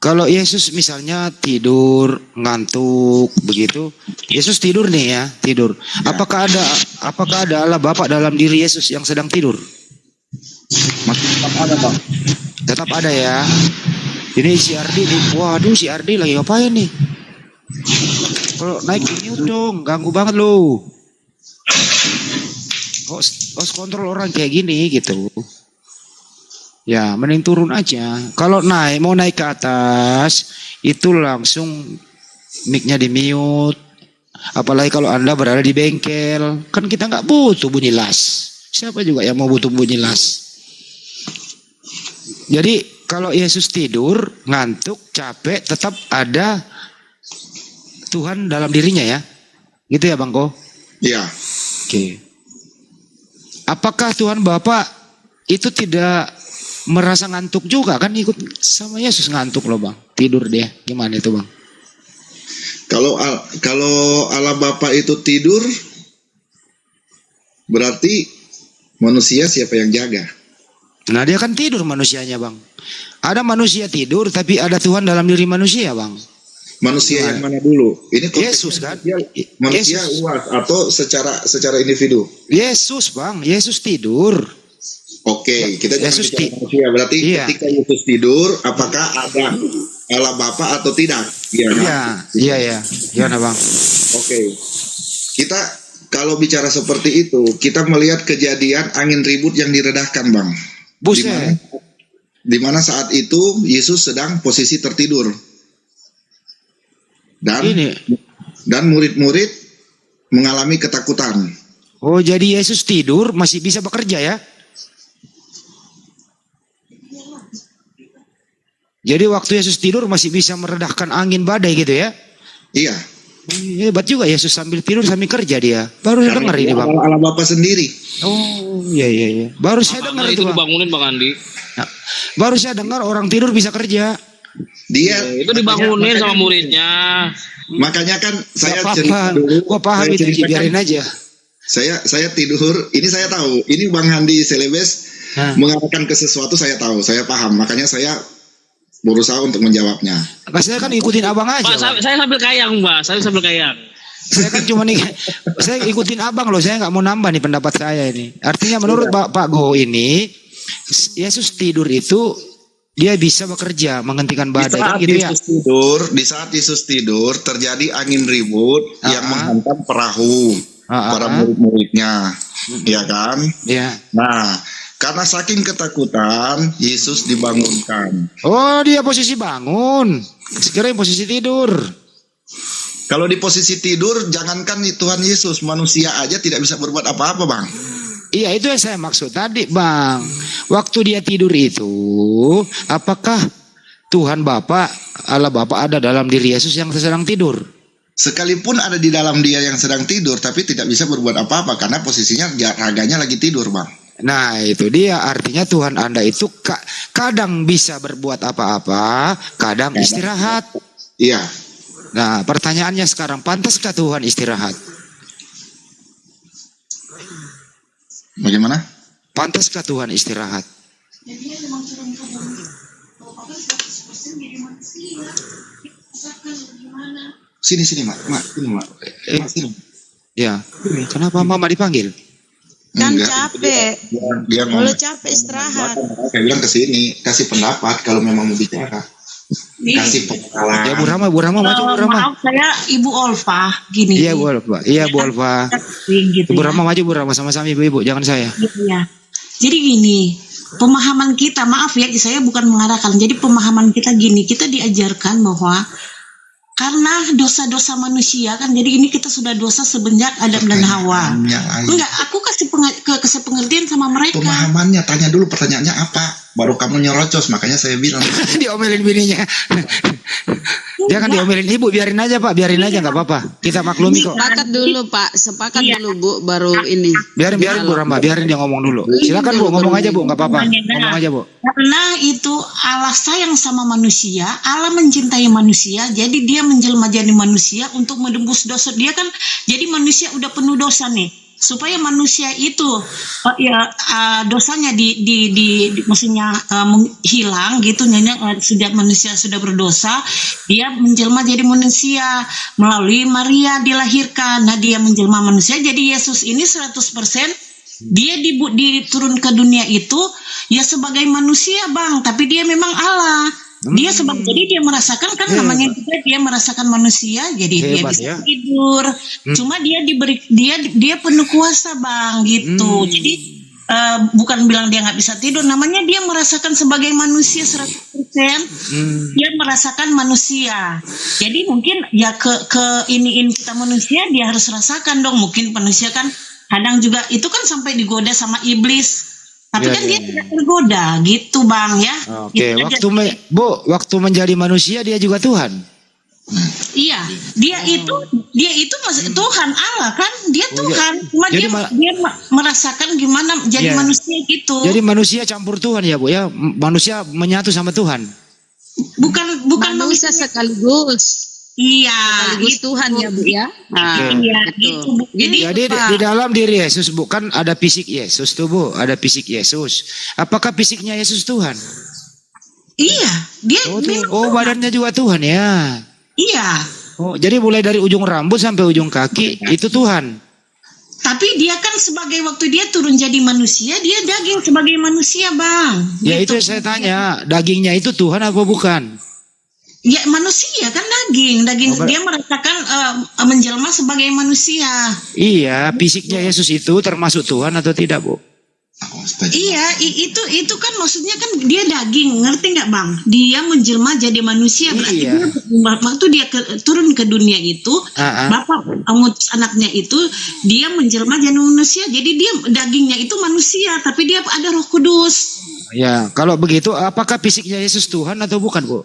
kalau Yesus misalnya tidur, ngantuk, begitu, Yesus tidur nih ya, tidur. Apakah ada Allah Bapa dalam diri Yesus yang sedang tidur? Masih tetap ada Bang. Tetap ada ya. Ini si Ardi nih, waduh si Ardi lagi ngapain nih? Kalau naik mute dong, ganggu banget lo. Kok kontrol orang kayak gini gitu. Ya, mending turun aja. Kalau mau naik ke atas, itu langsung mic-nya di mute. Apalagi kalau Anda berada di bengkel, kan kita nggak butuh bunyi las. Siapa juga yang mau butuh bunyi las? Jadi kalau Yesus tidur, ngantuk, capek, tetap ada Tuhan dalam dirinya ya. Gitu ya Bang Ko? Iya. Oke. Apakah Tuhan Bapa itu tidak merasa ngantuk juga, kan ikut sama Yesus ngantuk loh Bang, tidur dia, gimana itu Bang? Kalau Allah Bapa itu tidur, berarti manusia siapa yang jaga? Nah dia kan tidur manusianya Bang. Ada manusia tidur tapi ada Tuhan dalam diri manusia Bang. Manusia yang mana dulu? Ini Yesus kan? Manusia Yesus. luas atau secara individu? Yesus Bang, Yesus tidur. Oke, kita jangan Yesus bicara manusia. Berarti Iya. ketika Yesus tidur, apakah ada Allah Bapa atau tidak? Iya, kan? Iya. Gimana bang? Oke. Kita kalau bicara seperti itu, kita melihat kejadian angin ribut yang diredahkan, Bang. Buset. Di mana saat itu Yesus sedang posisi tertidur. Dan murid-murid mengalami ketakutan. Oh, jadi Yesus tidur masih bisa bekerja ya? Jadi waktu Yesus tidur masih bisa meredahkan angin badai gitu ya? Iya. Hebat juga Yesus sambil tidur sambil kerja dia. Baru saya dengar ini bang. Allah Bapa sendiri. Oh iya. Baru saya dengar itu Bang. dibangunin Bang Andi. Nah, baru saya dengar orang tidur bisa kerja. Dia itu dibangunin sama muridnya. Makanya kan saya Gak cerita apa-apa. dulu. Gua paham saya itu, ceritakan, biarin aja. Saya tidur, ini saya tahu. Ini Bang Handi Selebes mengarahkan ke sesuatu, saya tahu, saya paham. Makanya saya berusaha untuk menjawabnya. Saya kan ikutin abang aja. Pak, saya sambil kayang, Mbak. Saya sambil kayang. Saya kan cuma nih, saya ikutin abang loh. Saya nggak mau nambah nih pendapat saya ini. Artinya menurut Pak Go ini, Yesus tidur itu dia bisa bekerja menghentikan badai kan gitu ya. Di saat Yesus tidur terjadi angin ribut yang menghantam perahu para murid-muridnya, ya kan? Iya. Nah, karena saking ketakutan Yesus dibangunkan. Oh, dia posisi bangun. Sekiranya posisi tidur. Kalau di posisi tidur, jangankan Tuhan Yesus, manusia aja tidak bisa berbuat apa-apa, Bang. Iya, itu yang saya maksud tadi, Bang. Waktu dia tidur itu, apakah Tuhan Bapa, Allah Bapa ada dalam diri Yesus yang sedang tidur? Sekalipun ada di dalam dia yang sedang tidur, tapi tidak bisa berbuat apa-apa karena posisinya raganya lagi tidur, Bang. Nah, itu dia artinya Tuhan Anda itu kadang bisa berbuat apa-apa, kadang istirahat. Iya. Nah, pertanyaannya sekarang, pantaskah Tuhan istirahat? Bagaimana? Pantaskah Tuhan istirahat? Sini, Mak. Sini, Mak. Sini. Ya. Kenapa Mama dipanggil? Kan Enggak, capek. Dia Kalau ngomong. capek istirahat. Saya bilang ke sini, kasih pendapat kalau memang mau bicara. Kasih pengalaman. Ya Bu Rama maju Bu Rama. Maaf, saya Ibu Olfa gini. Iya Bu Olfa. Iya Bu Olfa. Gitu Bu ya. Rama maju Bu Rama, sama-sama Ibu-ibu, jangan saya. Gitu ya. Jadi gini, pemahaman kita, maaf ya, saya bukan mengarahkan. Jadi pemahaman kita gini, kita diajarkan bahwa karena dosa-dosa manusia kan, jadi ini kita sudah dosa semenjak Adam dan Hawa. Enggak, aku kasih pengertian sama mereka. Pemahamannya, tanya dulu pertanyaannya apa. Baru kamu nyerocos, makanya saya bilang. Diomelin bininya. Jangan diomelin Ibu, biarin aja Pak, biarin aja nggak apa-apa. Kita maklumi kok. Sepakat dulu Pak, sepakat dulu Bu, baru ini. Biarin Bu Rama, biarin dia ngomong dulu. Silakan Bu, ngomong aja Bu, nggak apa-apa. Ngomong aja Bu. Karena itu Allah sayang sama manusia, Allah mencintai manusia, jadi dia menjelma jadi manusia untuk menebus dosa. Dia kan jadi manusia udah penuh dosa nih. Supaya manusia itu dosanya maksudnya hilang gitu, sudah manusia sudah berdosa, dia menjelma jadi manusia melalui Maria dilahirkan. Nah, dia menjelma manusia jadi Yesus ini 100% dia diturun ke dunia itu ya sebagai manusia, Bang, tapi dia memang Allah. Dia jadi dia merasakan kan namanya juga dia merasakan manusia, jadi dia bisa tidur. Cuma dia diberi dia penuh kuasa, Bang, gitu. Jadi bukan bilang dia nggak bisa tidur, namanya dia merasakan sebagai manusia 100%. Dia merasakan manusia. Jadi mungkin ya ke iniin kita manusia dia harus rasakan dong. Mungkin manusia kan kadang juga itu kan sampai digoda sama iblis. Tapi kan dia tidak tergoda gitu, Bang, ya. Oke, waktu menjadi manusia dia juga Tuhan. Iya, dia itu masih Tuhan Allah kan, dia Tuhan. Cuma dia merasakan gimana jadi manusia gitu. Jadi manusia campur Tuhan ya Bu ya, manusia menyatu sama Tuhan. Bukan manusia sekaligus. Iya, sekaligus Tuhan ya Bu ya. Nah, iya, gitu. Jadi di dalam diri Yesus bukan ada fisik Yesus tuh Bu, ada fisik Yesus. Apakah fisiknya Yesus Tuhan? Iya, dia badannya juga Tuhan ya. Iya. Oh, jadi mulai dari ujung rambut sampai ujung kaki itu Tuhan. Tapi dia kan sebagai waktu dia turun jadi manusia, dia daging sebagai manusia, Bang. Ya itu yang saya tanya, dagingnya itu Tuhan apa bukan? Ya manusia kan daging dia merasakan menjelma sebagai manusia. Iya, fisiknya Yesus itu termasuk Tuhan atau tidak, Bu? Iya, itu kan maksudnya kan dia daging, ngerti nggak Bang? Dia menjelma jadi manusia, berarti Iya. waktu dia turun ke dunia itu, Bapak mengutus anaknya itu, dia menjelma jadi manusia, jadi dia dagingnya itu manusia, tapi dia ada Roh Kudus. Ya, kalau begitu apakah fisiknya Yesus Tuhan atau bukan, Bu?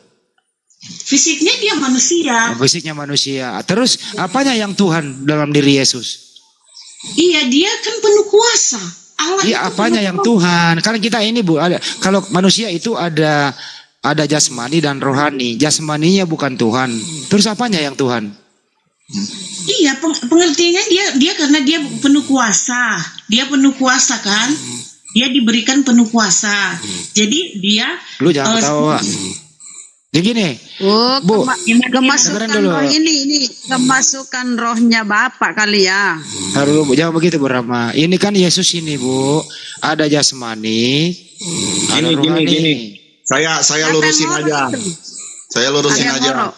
Fisiknya dia manusia. Fisiknya manusia. Terus apanya yang Tuhan dalam diri Yesus? Iya, dia kan penuh kuasa. Allah Iya, itu apanya penuh yang kuasa. Tuhan? Karena kita ini, Bu, kalau manusia itu ada jasmani dan rohani. Jasmaninya bukan Tuhan. Terus apanya yang Tuhan? Iya, pengertiannya dia karena dia penuh kuasa. Dia penuh kuasa kan? Dia diberikan penuh kuasa. Jadi dia Lu jangan ketawa. Jadi gini, Oh, Bu, kemasukan dengerin dulu. roh ini kemasukan rohnya Bapak kali ya. Taruh dulu, Bu. Jangan begitu, Bu Rama. Ini kan Yesus ini, Bu. Ada jasmani, ada rohani. Gini. Saya lurusin aja. Saya lurusin Ada aja. ngorok.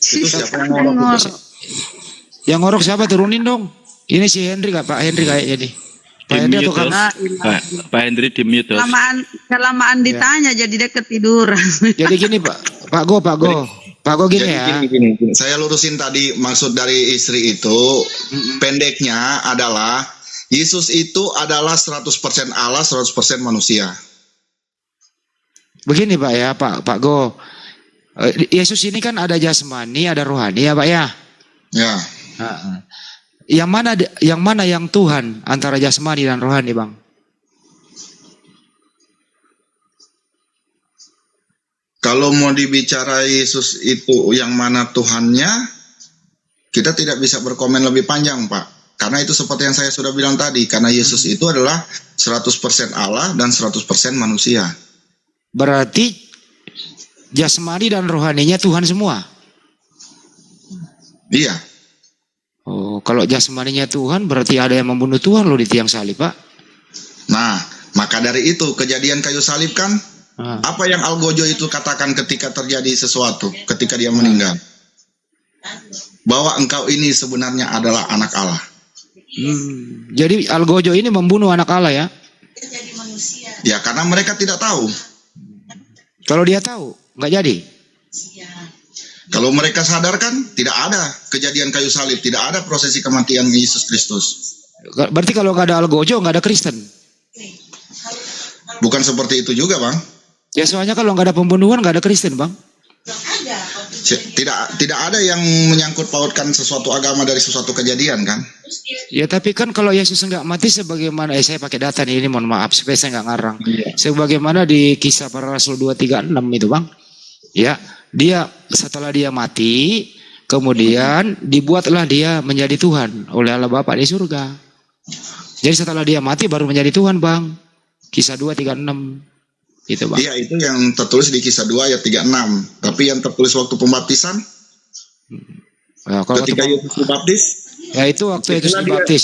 Itu siapa yang ngorok? Yang ngorok siapa? Turunin dong. Ini si Henry gak? Pak Henry kayaknya nih. Pak Henry atau kamu? Pak Hendri di mute. Kelamaan ditanya jadi dia ketiduran. Jadi gini, Pak Go gini ya. Gini. Saya lurusin tadi maksud dari istri itu, pendeknya adalah Yesus itu adalah 100% Allah, 100% manusia. Begini Pak ya, Pak Go. Yesus ini kan ada jasmani, ada rohani ya Pak ya. Ya. Yang mana yang Tuhan antara jasmani dan rohani, Bang? Kalau mau dibicara Yesus itu yang mana Tuhannya, kita tidak bisa berkomen lebih panjang, Pak. Karena itu seperti yang saya sudah bilang tadi, karena Yesus itu adalah 100% Allah dan 100% manusia. Berarti jasmani dan rohaninya Tuhan semua? Iya. Oh, kalau jasmaninya Tuhan berarti ada yang membunuh Tuhan loh di tiang salib, Pak. Nah, maka dari itu kejadian kayu salib kan, apa yang Algojo itu katakan ketika terjadi sesuatu, ketika dia meninggal? Bahwa engkau ini sebenarnya adalah anak Allah. Jadi Algojo ini membunuh anak Allah ya? Ya, karena mereka tidak tahu. Kalau dia tahu, nggak jadi. Kalau mereka sadarkan, tidak ada kejadian kayu salib, tidak ada prosesi kematian Yesus Kristus. Berarti kalau nggak ada Algojo, nggak ada Kristen. Bukan seperti itu juga, Bang. Ya soalnya kalau nggak ada pembunuhan, nggak ada Kristen, Bang. Tidak ada yang menyangkut pautkan sesuatu agama dari sesuatu kejadian, kan? Ya tapi kan kalau Yesus nggak mati sebagaimana, saya pakai data nih, ini mohon maaf supaya saya nggak ngarang. Sebagaimana di Kisah Para Rasul 236 itu, Bang. Ya, setelah dia mati, kemudian dibuatlah dia menjadi Tuhan oleh Allah Bapa di surga. Jadi setelah dia mati baru menjadi Tuhan, Bang. Kisah 236 itu, Bang. Iya, itu yang tertulis di Kisah 2 ayat 36. Tapi yang tertulis waktu pembaptisan, ketika Yesus dibaptis, ya itu waktu Yesus dibaptis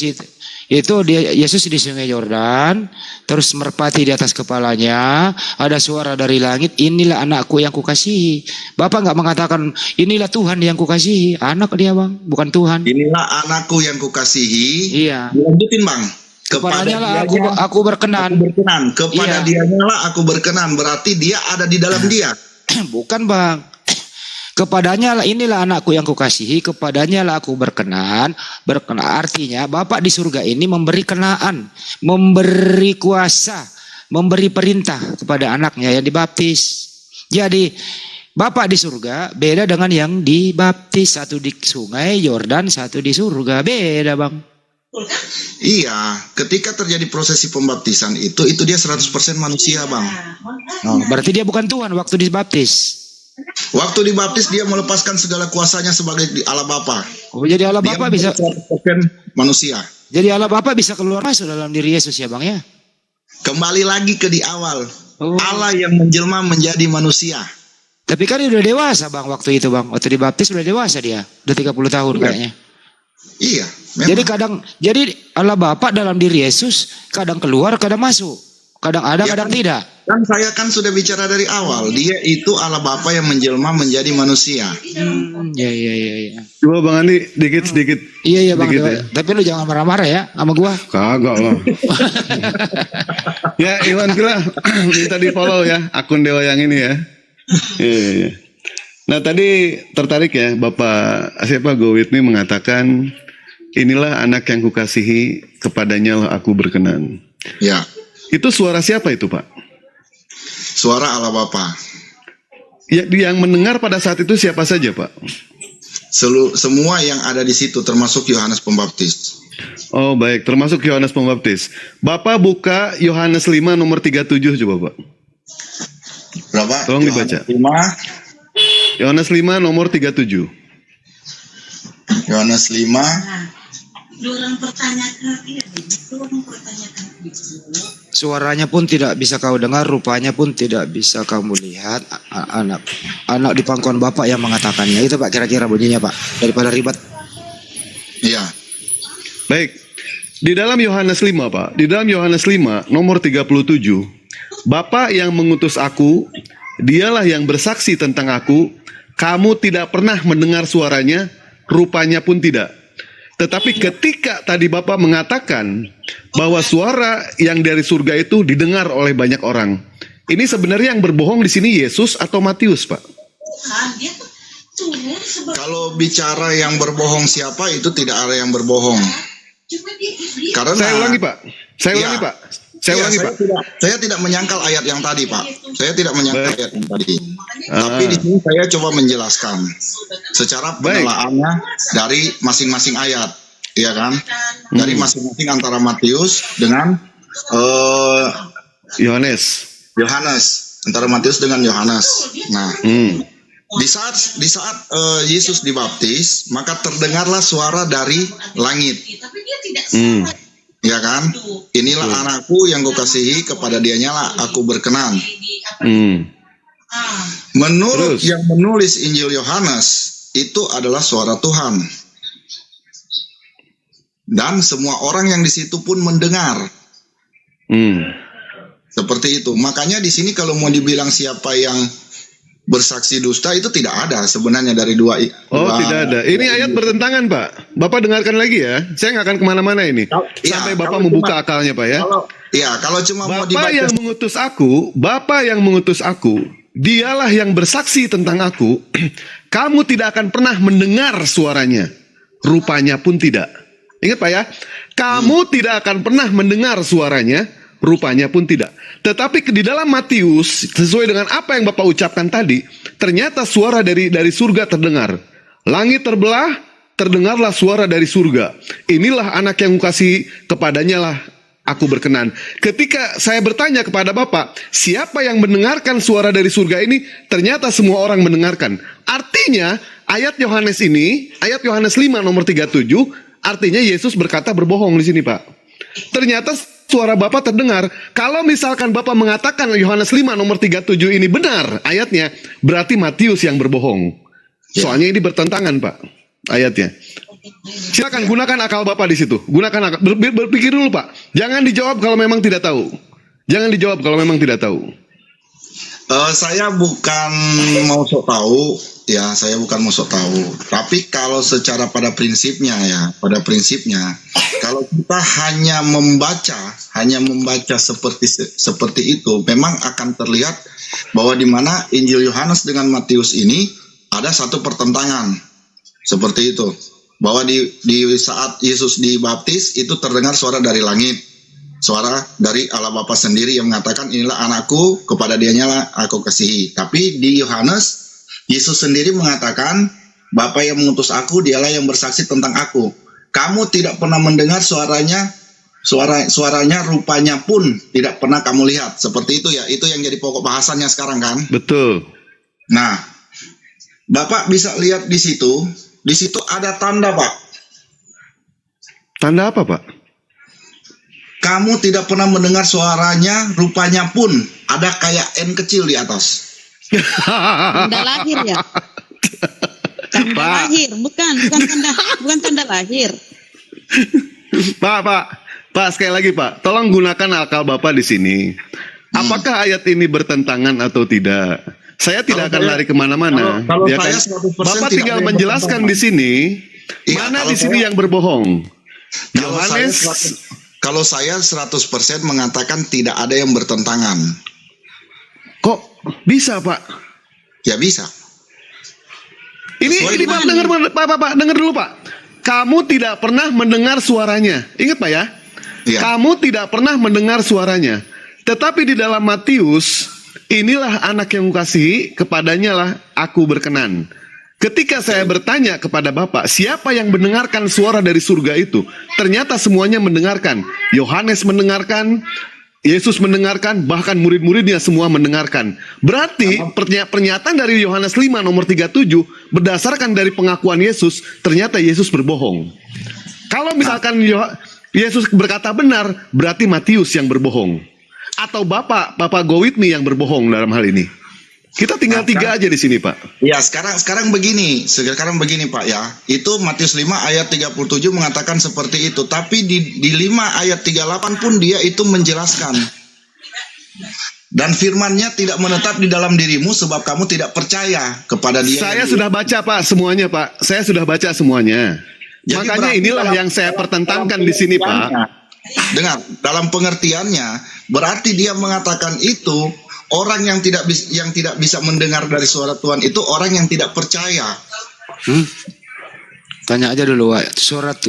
itu dia Yesus di Sungai Yordan, terus merpati di atas kepalanya, ada suara dari langit, inilah anakku yang kukasihi. Bapak nggak mengatakan inilah Tuhan yang kukasihi, anak dia, Bang, bukan Tuhan. Inilah anakku yang kukasihi. Iya. Dilanjutin, Bang. Kepadanya lah aku berkenan. Kepada dianya lah aku berkenan. Berarti dia ada di dalam dia. Bukan, Bang. Kepadanya lah, inilah anakku yang kukasihi, kepadanya lah aku berkenan. Berkenan artinya Bapak di surga ini memberi kenaan, memberi kuasa, memberi perintah kepada anaknya yang dibaptis. Jadi Bapak di surga beda dengan yang dibaptis, satu di Sungai Yordan, satu di surga, beda, Bang. Iya, ketika terjadi prosesi pembaptisan itu dia 100% manusia, Bang. Oh, berarti dia bukan Tuhan waktu dibaptis. Waktu dibaptis dia melepaskan segala kuasanya sebagai Allah Bapa. Oh, jadi Allah Bapa bisa 100% manusia. Jadi Allah Bapa bisa keluar masuk dalam diri Yesus ya, Bang ya. Kembali lagi ke di awal. Allah yang menjelma menjadi manusia. Tapi kan dia udah dewasa, Bang, waktu itu, Bang. Waktu dibaptis udah dewasa dia. Udah 30 tahun kayaknya. Iya. Jadi Allah Bapa dalam diri Yesus kadang keluar, kadang masuk. Kadang ada, kadang tidak. Dan saya kan sudah bicara dari awal, dia itu Allah Bapa yang menjelma menjadi manusia. Iya. Coba Bang Andi sedikit. Iya Bang. Ya. Tapi lu jangan marah-marah ya sama gua. Kagak lah. Ya Iwan Kila, minta di follow ya akun Dewa yang ini ya. Iya. Nah tadi tertarik ya Bapak Gowit ini mengatakan inilah anak yang kukasihi, kepadanya lah aku berkenan. Ya. Itu suara siapa itu Pak? Suara Allah Bapa. Ya, yang mendengar pada saat itu siapa saja Pak? Semua yang ada di situ termasuk Yohanes Pembaptis. Oh baik, termasuk Yohanes Pembaptis. Bapak buka Yohanes 5 nomor 37 coba Pak. Berapa? Tolong dibaca. Yohanes 5 nomor 37. Yohanes 5. Orang pertanyakan Suaranya pun tidak bisa kau dengar, rupanya pun tidak bisa kamu lihat. Anak di pangkuan Bapak yang mengatakannya. Itu Pak kira-kira bunyinya Pak, daripada ribet. Iya. Baik. Di dalam Yohanes 5 Pak, di dalam Yohanes 5 nomor 37, Bapa yang mengutus aku, dialah yang bersaksi tentang aku, kamu tidak pernah mendengar suaranya, rupanya pun tidak. Tetapi ketika tadi Bapak mengatakan bahwa suara yang dari surga itu didengar oleh banyak orang, ini sebenarnya yang berbohong di sini Yesus atau Matius, Pak? Kalau bicara yang berbohong siapa, itu tidak ada yang berbohong. Karena saya ulangi Pak. Saya tidak menyangkal ayat yang tadi Pak. Saya tidak menyangkal ayat yang tadi. Tapi di sini saya coba menjelaskan secara penelaannya dari masing-masing ayat, ya kan? Dari masing-masing antara Matius dengan Yohanes. Antara Matius dengan Yohanes. Nah, di saat Yesus dibaptis, maka terdengarlah suara dari langit. Ya kan? Inilah anakku yang kukasihi, kepada dianya lah aku berkenan. Menurut yang menulis Injil Yohanes, itu adalah suara Tuhan. Dan semua orang yang di situ pun mendengar. Seperti itu. Makanya di sini kalau mau dibilang siapa yang bersaksi dusta, itu tidak ada sebenarnya dari dua. Tidak ada. Ini ayat bertentangan Pak. Bapak dengarkan lagi ya. Saya nggak akan kemana-mana ini. Sampai Bapak membuka akalnya Pak ya. Kalau cuma mau Bapak yang mengutus aku, dialah yang bersaksi tentang aku. Kamu tidak akan pernah mendengar suaranya, rupanya pun tidak. Ingat Pak ya, kamu tidak akan pernah mendengar suaranya, rupanya pun tidak. Tetapi di dalam Matius, sesuai dengan apa yang Bapak ucapkan tadi, ternyata suara dari surga terdengar. Langit terbelah, terdengarlah suara dari surga. Inilah anak yang kukasihi, kepadanya lah aku berkenan. Ketika saya bertanya kepada Bapak, siapa yang mendengarkan suara dari surga ini? Ternyata semua orang mendengarkan. Artinya, ayat Yohanes ini, ayat Yohanes 5 nomor 37, artinya Yesus berkata berbohong di sini Pak. Ternyata suara Bapak terdengar. Kalau misalkan Bapak mengatakan Yohanes 5 nomor 37 ini benar ayatnya, berarti Matius yang berbohong. Soalnya ini bertentangan Pak ayatnya. Silakan gunakan akal Bapak di situ. Gunakan akal. Berpikir dulu Pak. Jangan dijawab kalau memang tidak tahu. Saya bukan mau sok tahu, ya. Saya bukan mau sok tahu. Tapi kalau secara pada prinsipnya, kalau kita hanya membaca seperti itu, memang akan terlihat bahwa di mana Injil Yohanes dengan Matius ini ada satu pertentangan. Seperti itu. Bahwa di saat Yesus dibaptis itu terdengar suara dari langit. Suara dari Allah Bapa sendiri yang mengatakan inilah anakku, kepada dianya lah aku kasihi. Tapi di Yohanes, Yesus sendiri mengatakan Bapa yang mengutus aku, dialah yang bersaksi tentang aku. Kamu tidak pernah mendengar suaranya, rupanya pun tidak pernah kamu lihat. Seperti itu ya, itu yang jadi pokok bahasannya sekarang kan? Betul. Nah, Bapak bisa lihat di situ ada tanda Pak. Tanda apa Pak? Kamu tidak pernah mendengar suaranya, rupanya pun ada kayak N kecil di atas. Tanda lahir ya? Tanda lahir, bukan tanda lahir. Pak, sekali lagi Pak, tolong gunakan akal Bapak di sini. Apakah ayat ini bertentangan atau tidak? Saya tidak akan lari kemana-mana. Kalau Ya saya kan? 100% Bapak tidak tinggal ada yang menjelaskan di sini, mana kalau di sini saya- yang berbohong. Kalau saya Yohanes 100% kalau saya 100% mengatakan tidak ada yang bertentangan. Kok bisa Pak? Ya bisa. Ini Pak, dengar dulu Pak. Kamu tidak pernah mendengar suaranya. Ingat Pak ya? Kamu tidak pernah mendengar suaranya. Tetapi di dalam Matius, inilah anak yang kukasihi, kepadanya lah aku berkenan. Ketika saya bertanya kepada Bapak, siapa yang mendengarkan suara dari surga itu? Ternyata semuanya mendengarkan. Yohanes mendengarkan, Yesus mendengarkan, bahkan murid-muridnya semua mendengarkan. Berarti pernyataan dari Yohanes 5 nomor 37 berdasarkan dari pengakuan Yesus, ternyata Yesus berbohong. Kalau misalkan Yesus berkata benar, berarti Matius yang berbohong. Atau Bapak Gowitmi yang berbohong dalam hal ini. Kita tinggal tiga aja di sini, Pak. Ya, sekarang begini Pak ya. Itu Matius 5 ayat 37 mengatakan seperti itu, tapi di 5 ayat 38 pun dia itu menjelaskan. Dan firman-Nya tidak menetap di dalam dirimu sebab kamu tidak percaya kepada Dia. Saya sudah baca, Pak, semuanya, Pak. Saya sudah baca semuanya. Jadi Makanya berarti inilah yang saya pertentangkan di sini, Pak. Dengar, dalam pengertiannya berarti dia mengatakan itu orang yang tidak bisa mendengar dari suara Tuhan itu orang yang tidak percaya. Tanya aja dulu, Pak.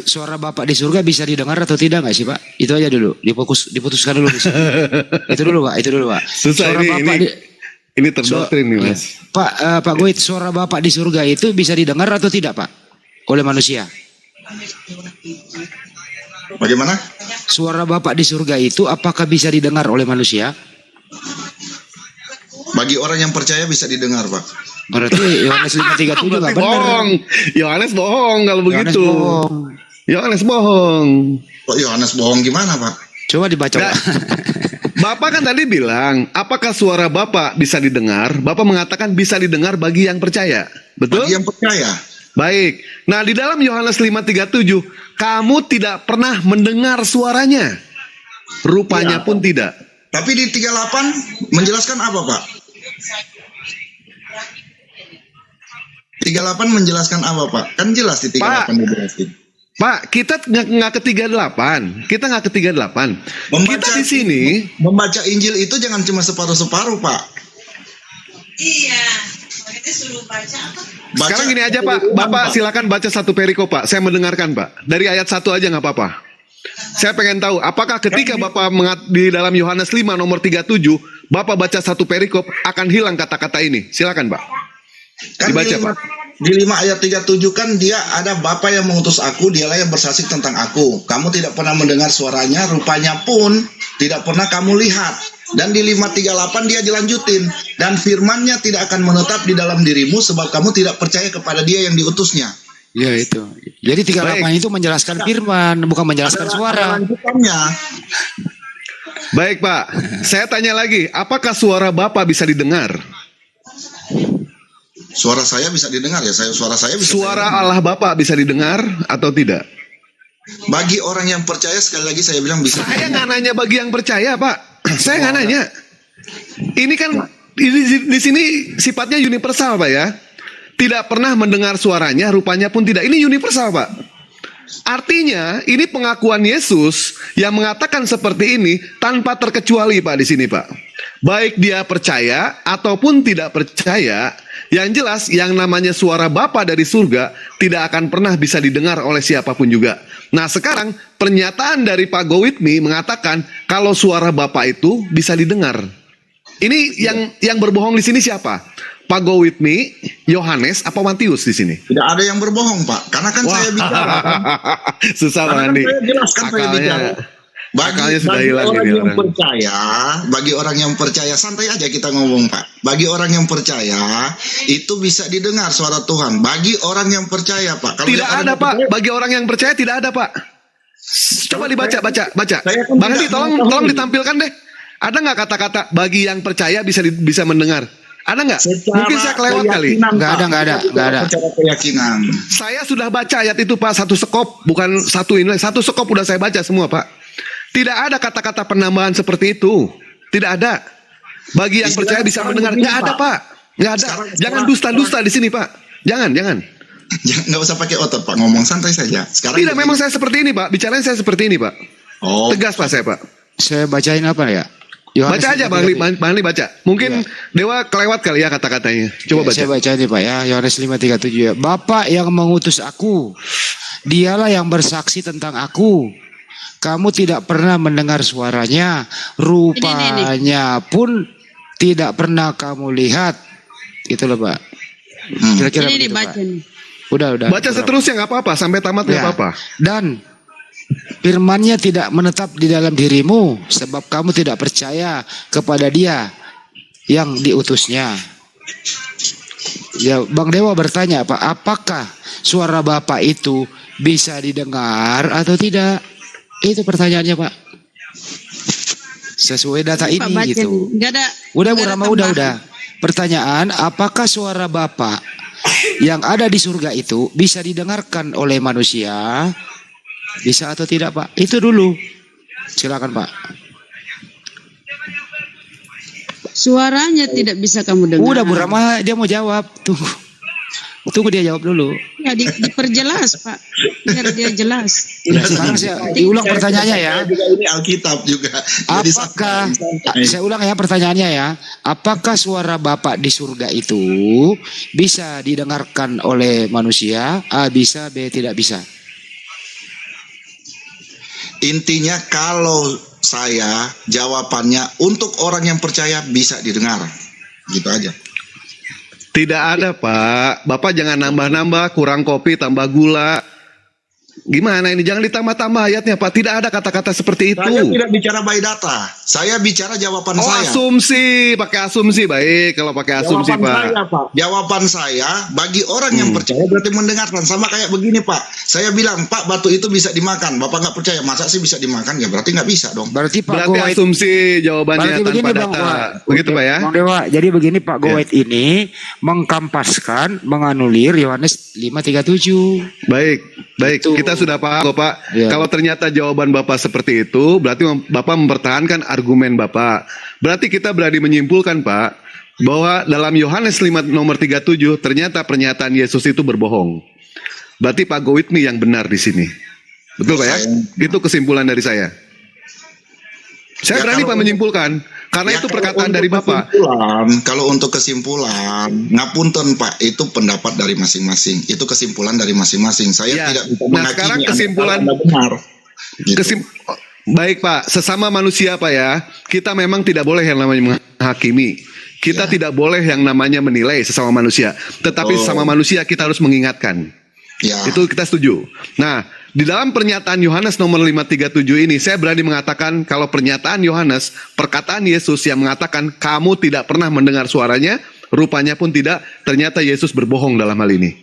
Suara Bapak di surga bisa didengar atau tidak nggak sih, Pak? Itu aja dulu. Diputuskan dulu di sini. Itu dulu, Pak. Susah Suara ini, Bapak ini terdoktrin nih, Mas. Pak Goit, suara Bapak di surga itu bisa didengar atau tidak, Pak? Oleh manusia. Bagaimana? Suara Bapak di surga itu apakah bisa didengar oleh manusia? Bagi orang yang percaya bisa didengar, Pak. Berarti Yohanes 5:37 nggak benar. Bohong. Yohanes bohong kalau Yohanes begitu. bohong. Yohanes bohong. Kok Yohanes bohong gimana, Pak? Coba dibaca, Pak. Bapak kan tadi bilang, apakah suara Bapak bisa didengar? Bapak mengatakan bisa didengar bagi yang percaya. Betul? Bagi yang percaya. Baik. Nah, di dalam Yohanes 5:37, kamu tidak pernah mendengar suaranya. Rupanya pun tidak. Tapi di 38 menjelaskan apa, Pak? 38 menjelaskan apa, Pak? Kan jelas di 38 dijelasin. Pak, kita nggak ke 38. Kita nggak ke 38. Kita di sini membaca Injil itu jangan cuma separuh-separuh, Pak. Iya. Makanya suruh baca apa? Sekarang gini aja, Pak. Bapak silakan baca satu perikop, Pak. Saya mendengarkan, Pak. Dari ayat 1 aja nggak apa-apa. Saya pengen tahu, apakah ketika Bapak di dalam Yohanes 5 nomor 37, Bapak baca satu perikop, akan hilang kata-kata ini. Silakan, Pak. Kan Dibaca, di 5, Pak. di 5 ayat 37 kan dia ada Bapa yang mengutus aku, dialah yang bersaksi tentang aku. Kamu tidak pernah mendengar suaranya, rupanya pun tidak pernah kamu lihat. Dan di 5:38 dia dilanjutin, dan firman-Nya tidak akan menetap di dalam dirimu sebab kamu tidak percaya kepada Dia yang diutusnya. Ya itu. Jadi 38 itu menjelaskan firman, bukan menjelaskan suara. Baik, Pak. Saya tanya lagi, apakah suara Bapak bisa didengar? Suara saya bisa didengar ya, suara saya bisa. Suara Allah Bapak bisa didengar atau tidak? Bagi orang yang percaya, sekali lagi saya bilang bisa. Saya nggak nanya bagi yang percaya, Pak. Saya nggak nanya. Ini kan di sini sifatnya universal, Pak ya. Tidak pernah mendengar suaranya, rupanya pun tidak. Ini universal, Pak. Artinya, ini pengakuan Yesus yang mengatakan seperti ini tanpa terkecuali, Pak, di sini, Pak. Baik dia percaya ataupun tidak percaya, yang jelas yang namanya suara Bapa dari surga tidak akan pernah bisa didengar oleh siapapun juga. Nah, sekarang pernyataan dari Pak Gowitmi mengatakan kalau suara Bapa itu bisa didengar. Ini yang berbohong di sini siapa? Pak Gowitmi, Yohanes, apa Matius di sini? Tidak ada yang berbohong, Pak. Karena kan saya bicara. Susah, Pak Andi. Saya jelaskan saya bicara. Bagi orang yang percaya, santai aja kita ngomong, Pak. Bagi orang yang percaya, itu bisa didengar suara Tuhan. Bagi orang yang percaya, Pak. Kalau tidak ada, Pak. Bagi orang yang percaya tidak ada, Pak. Coba dibaca, baca. Bang Andi, tolong ditampilkan deh. Ada nggak kata-kata bagi yang percaya bisa mendengar? Ada nggak? Mungkin saya kelewat kali. Nggak ada. Secara keyakinan. Saya sudah baca ayat itu Pak, satu sekop, bukan satu ini, satu sekop udah saya baca semua Pak. Tidak ada kata-kata penambahan seperti itu. Tidak ada. Bagi yang percaya bisa mendengar. Nggak ada Pak. Nggak ada. Jangan dusta-dusta di sini Pak. Jangan. Nggak usah pakai otot Pak, ngomong santai saja. Sekarang tidak, memang saya seperti ini Pak. Bicaranya saya seperti ini Pak. Oh. Tegas Pak saya Pak. Saya bacain apa ya? Yohanes Baca aja Bang Ali baca. Mungkin Dewa kelewat kali ya kata-katanya. Coba baca. Saya baca ini Pak ya, Yohanes 5:37 ya. Bapa yang mengutus aku, dialah yang bersaksi tentang aku. Kamu tidak pernah mendengar suaranya, rupanya pun tidak pernah kamu lihat. Itu loh Pak. Kira-kira Ini begitu, dibaca Pak. nih. Udah. Baca seterusnya nggak apa-apa, sampai tamat nggak apa-apa. Dan firman-Nya tidak menetap di dalam dirimu, sebab kamu tidak percaya kepada Dia yang diutusnya. Ya, Bang Dewa bertanya, Pak, apakah suara Bapak itu bisa didengar atau tidak? Itu pertanyaannya, Pak. Sesuai data Pak, ini baca gitu. nih. Nggak ada. Udah Bu nggak ada Rama, tambahan. udah. Pertanyaan, apakah suara Bapak yang ada di surga itu bisa didengarkan oleh manusia? Bisa atau tidak Pak? Itu dulu. Silakan Pak. Suaranya tidak bisa kamu dengar. Udah Bu Rama, dia mau jawab. Tunggu dia jawab dulu. Ya, diperjelas Pak. Biar dia jelas. Ya, sekarang saya diulang pertanyaannya ya. Ini Alkitab juga. Apakah, saya ulang ya pertanyaannya ya. Apakah suara Bapak di surga itu bisa didengarkan oleh manusia? A bisa, B tidak bisa. Intinya kalau saya jawabannya untuk orang yang percaya bisa didengar. Gitu aja. Tidak ada Pak. Bapak jangan nambah-nambah, kurang kopi tambah gula. Gimana ini? Jangan ditambah-tambah ayatnya Pak. Tidak ada kata-kata seperti itu. Saya tidak bicara by data. Saya bicara jawaban saya. Asumsi. Pakai asumsi baik. Kalau pakai asumsi Pak. Jawaban saya bagi orang yang percaya berarti mendengarkan. Sama kayak begini Pak. Saya bilang Pak, batu itu bisa dimakan. Bapak nggak percaya, masa sih bisa dimakan? Ya berarti nggak bisa dong. Berarti Pak Berarti asumsi jawabannya tanpa data. Begitu Pak ya. Bang Dewa, jadi begini Pak Gowait ini mengkampaskan, menganulir Yohanes 5:37. Baik. Kita sudah paham kok Pak. Ya. Kalau ternyata jawaban Bapak seperti itu, berarti Bapak mempertahankan argumen Bapak. Berarti kita berani menyimpulkan Pak, bahwa dalam Yohanes 5 nomor 37 ternyata pernyataan Yesus itu berbohong. Berarti Pak Gowait nih yang benar di sini. Betul Pak ya? Itu kesimpulan dari saya. Saya berani Pak menyimpulkan. Karena itu perkataan dari Bapak. Kalau untuk kesimpulan, ngapunten Pak, itu pendapat dari masing-masing. Itu kesimpulan dari masing-masing. Saya tidak bisa menghakimi. Sekarang kesimpulan Anda benar. Gitu. Baik Pak, sesama manusia Pak ya, kita memang tidak boleh yang namanya menghakimi. Kita tidak boleh yang namanya menilai sesama manusia. Tetapi sesama manusia kita harus mengingatkan. Itu kita setuju. Nah, di dalam pernyataan Yohanes nomor 5:37 ini, saya berani mengatakan kalau pernyataan Yohanes, perkataan Yesus yang mengatakan kamu tidak pernah mendengar suaranya, rupanya pun tidak, ternyata Yesus berbohong dalam hal ini.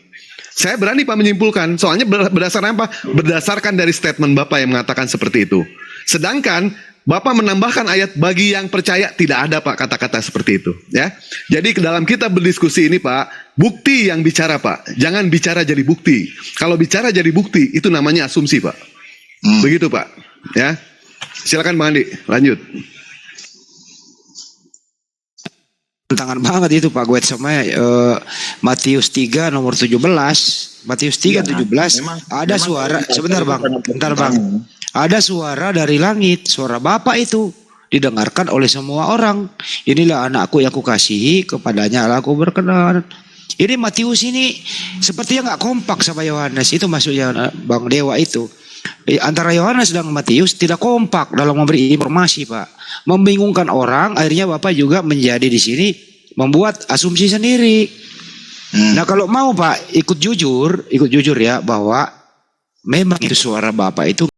Saya berani Pak menyimpulkan, soalnya berdasarkan apa? Berdasarkan dari statement Bapak yang mengatakan seperti itu. Sedangkan Bapak menambahkan ayat bagi yang percaya, tidak ada Pak kata-kata seperti itu, ya. Jadi dalam kita berdiskusi ini Pak, bukti yang bicara Pak, jangan bicara jadi bukti. Kalau bicara jadi bukti itu namanya asumsi Pak. Begitu Pak, ya. Silakan Bang Andi, lanjut. Tantangan banget itu Pak Gowait sama Matius 3 nomor 17. Matius 3:17 ada suara, sebentar Bang, bentar Bang. Ada suara dari langit, suara Bapa itu didengarkan oleh semua orang. Inilah anakku yang kukasihi, kepadanya aku berkenan. Ini Matius ini sepertinya nggak kompak sama Yohanes. Itu maksudnya Bang Dewa itu. Antara Yohanes dan Matius tidak kompak dalam memberi informasi Pak. Membingungkan orang, akhirnya Bapak juga menjadi di sini membuat asumsi sendiri. Nah kalau mau Pak ikut jujur ya bahwa memang itu suara Bapak itu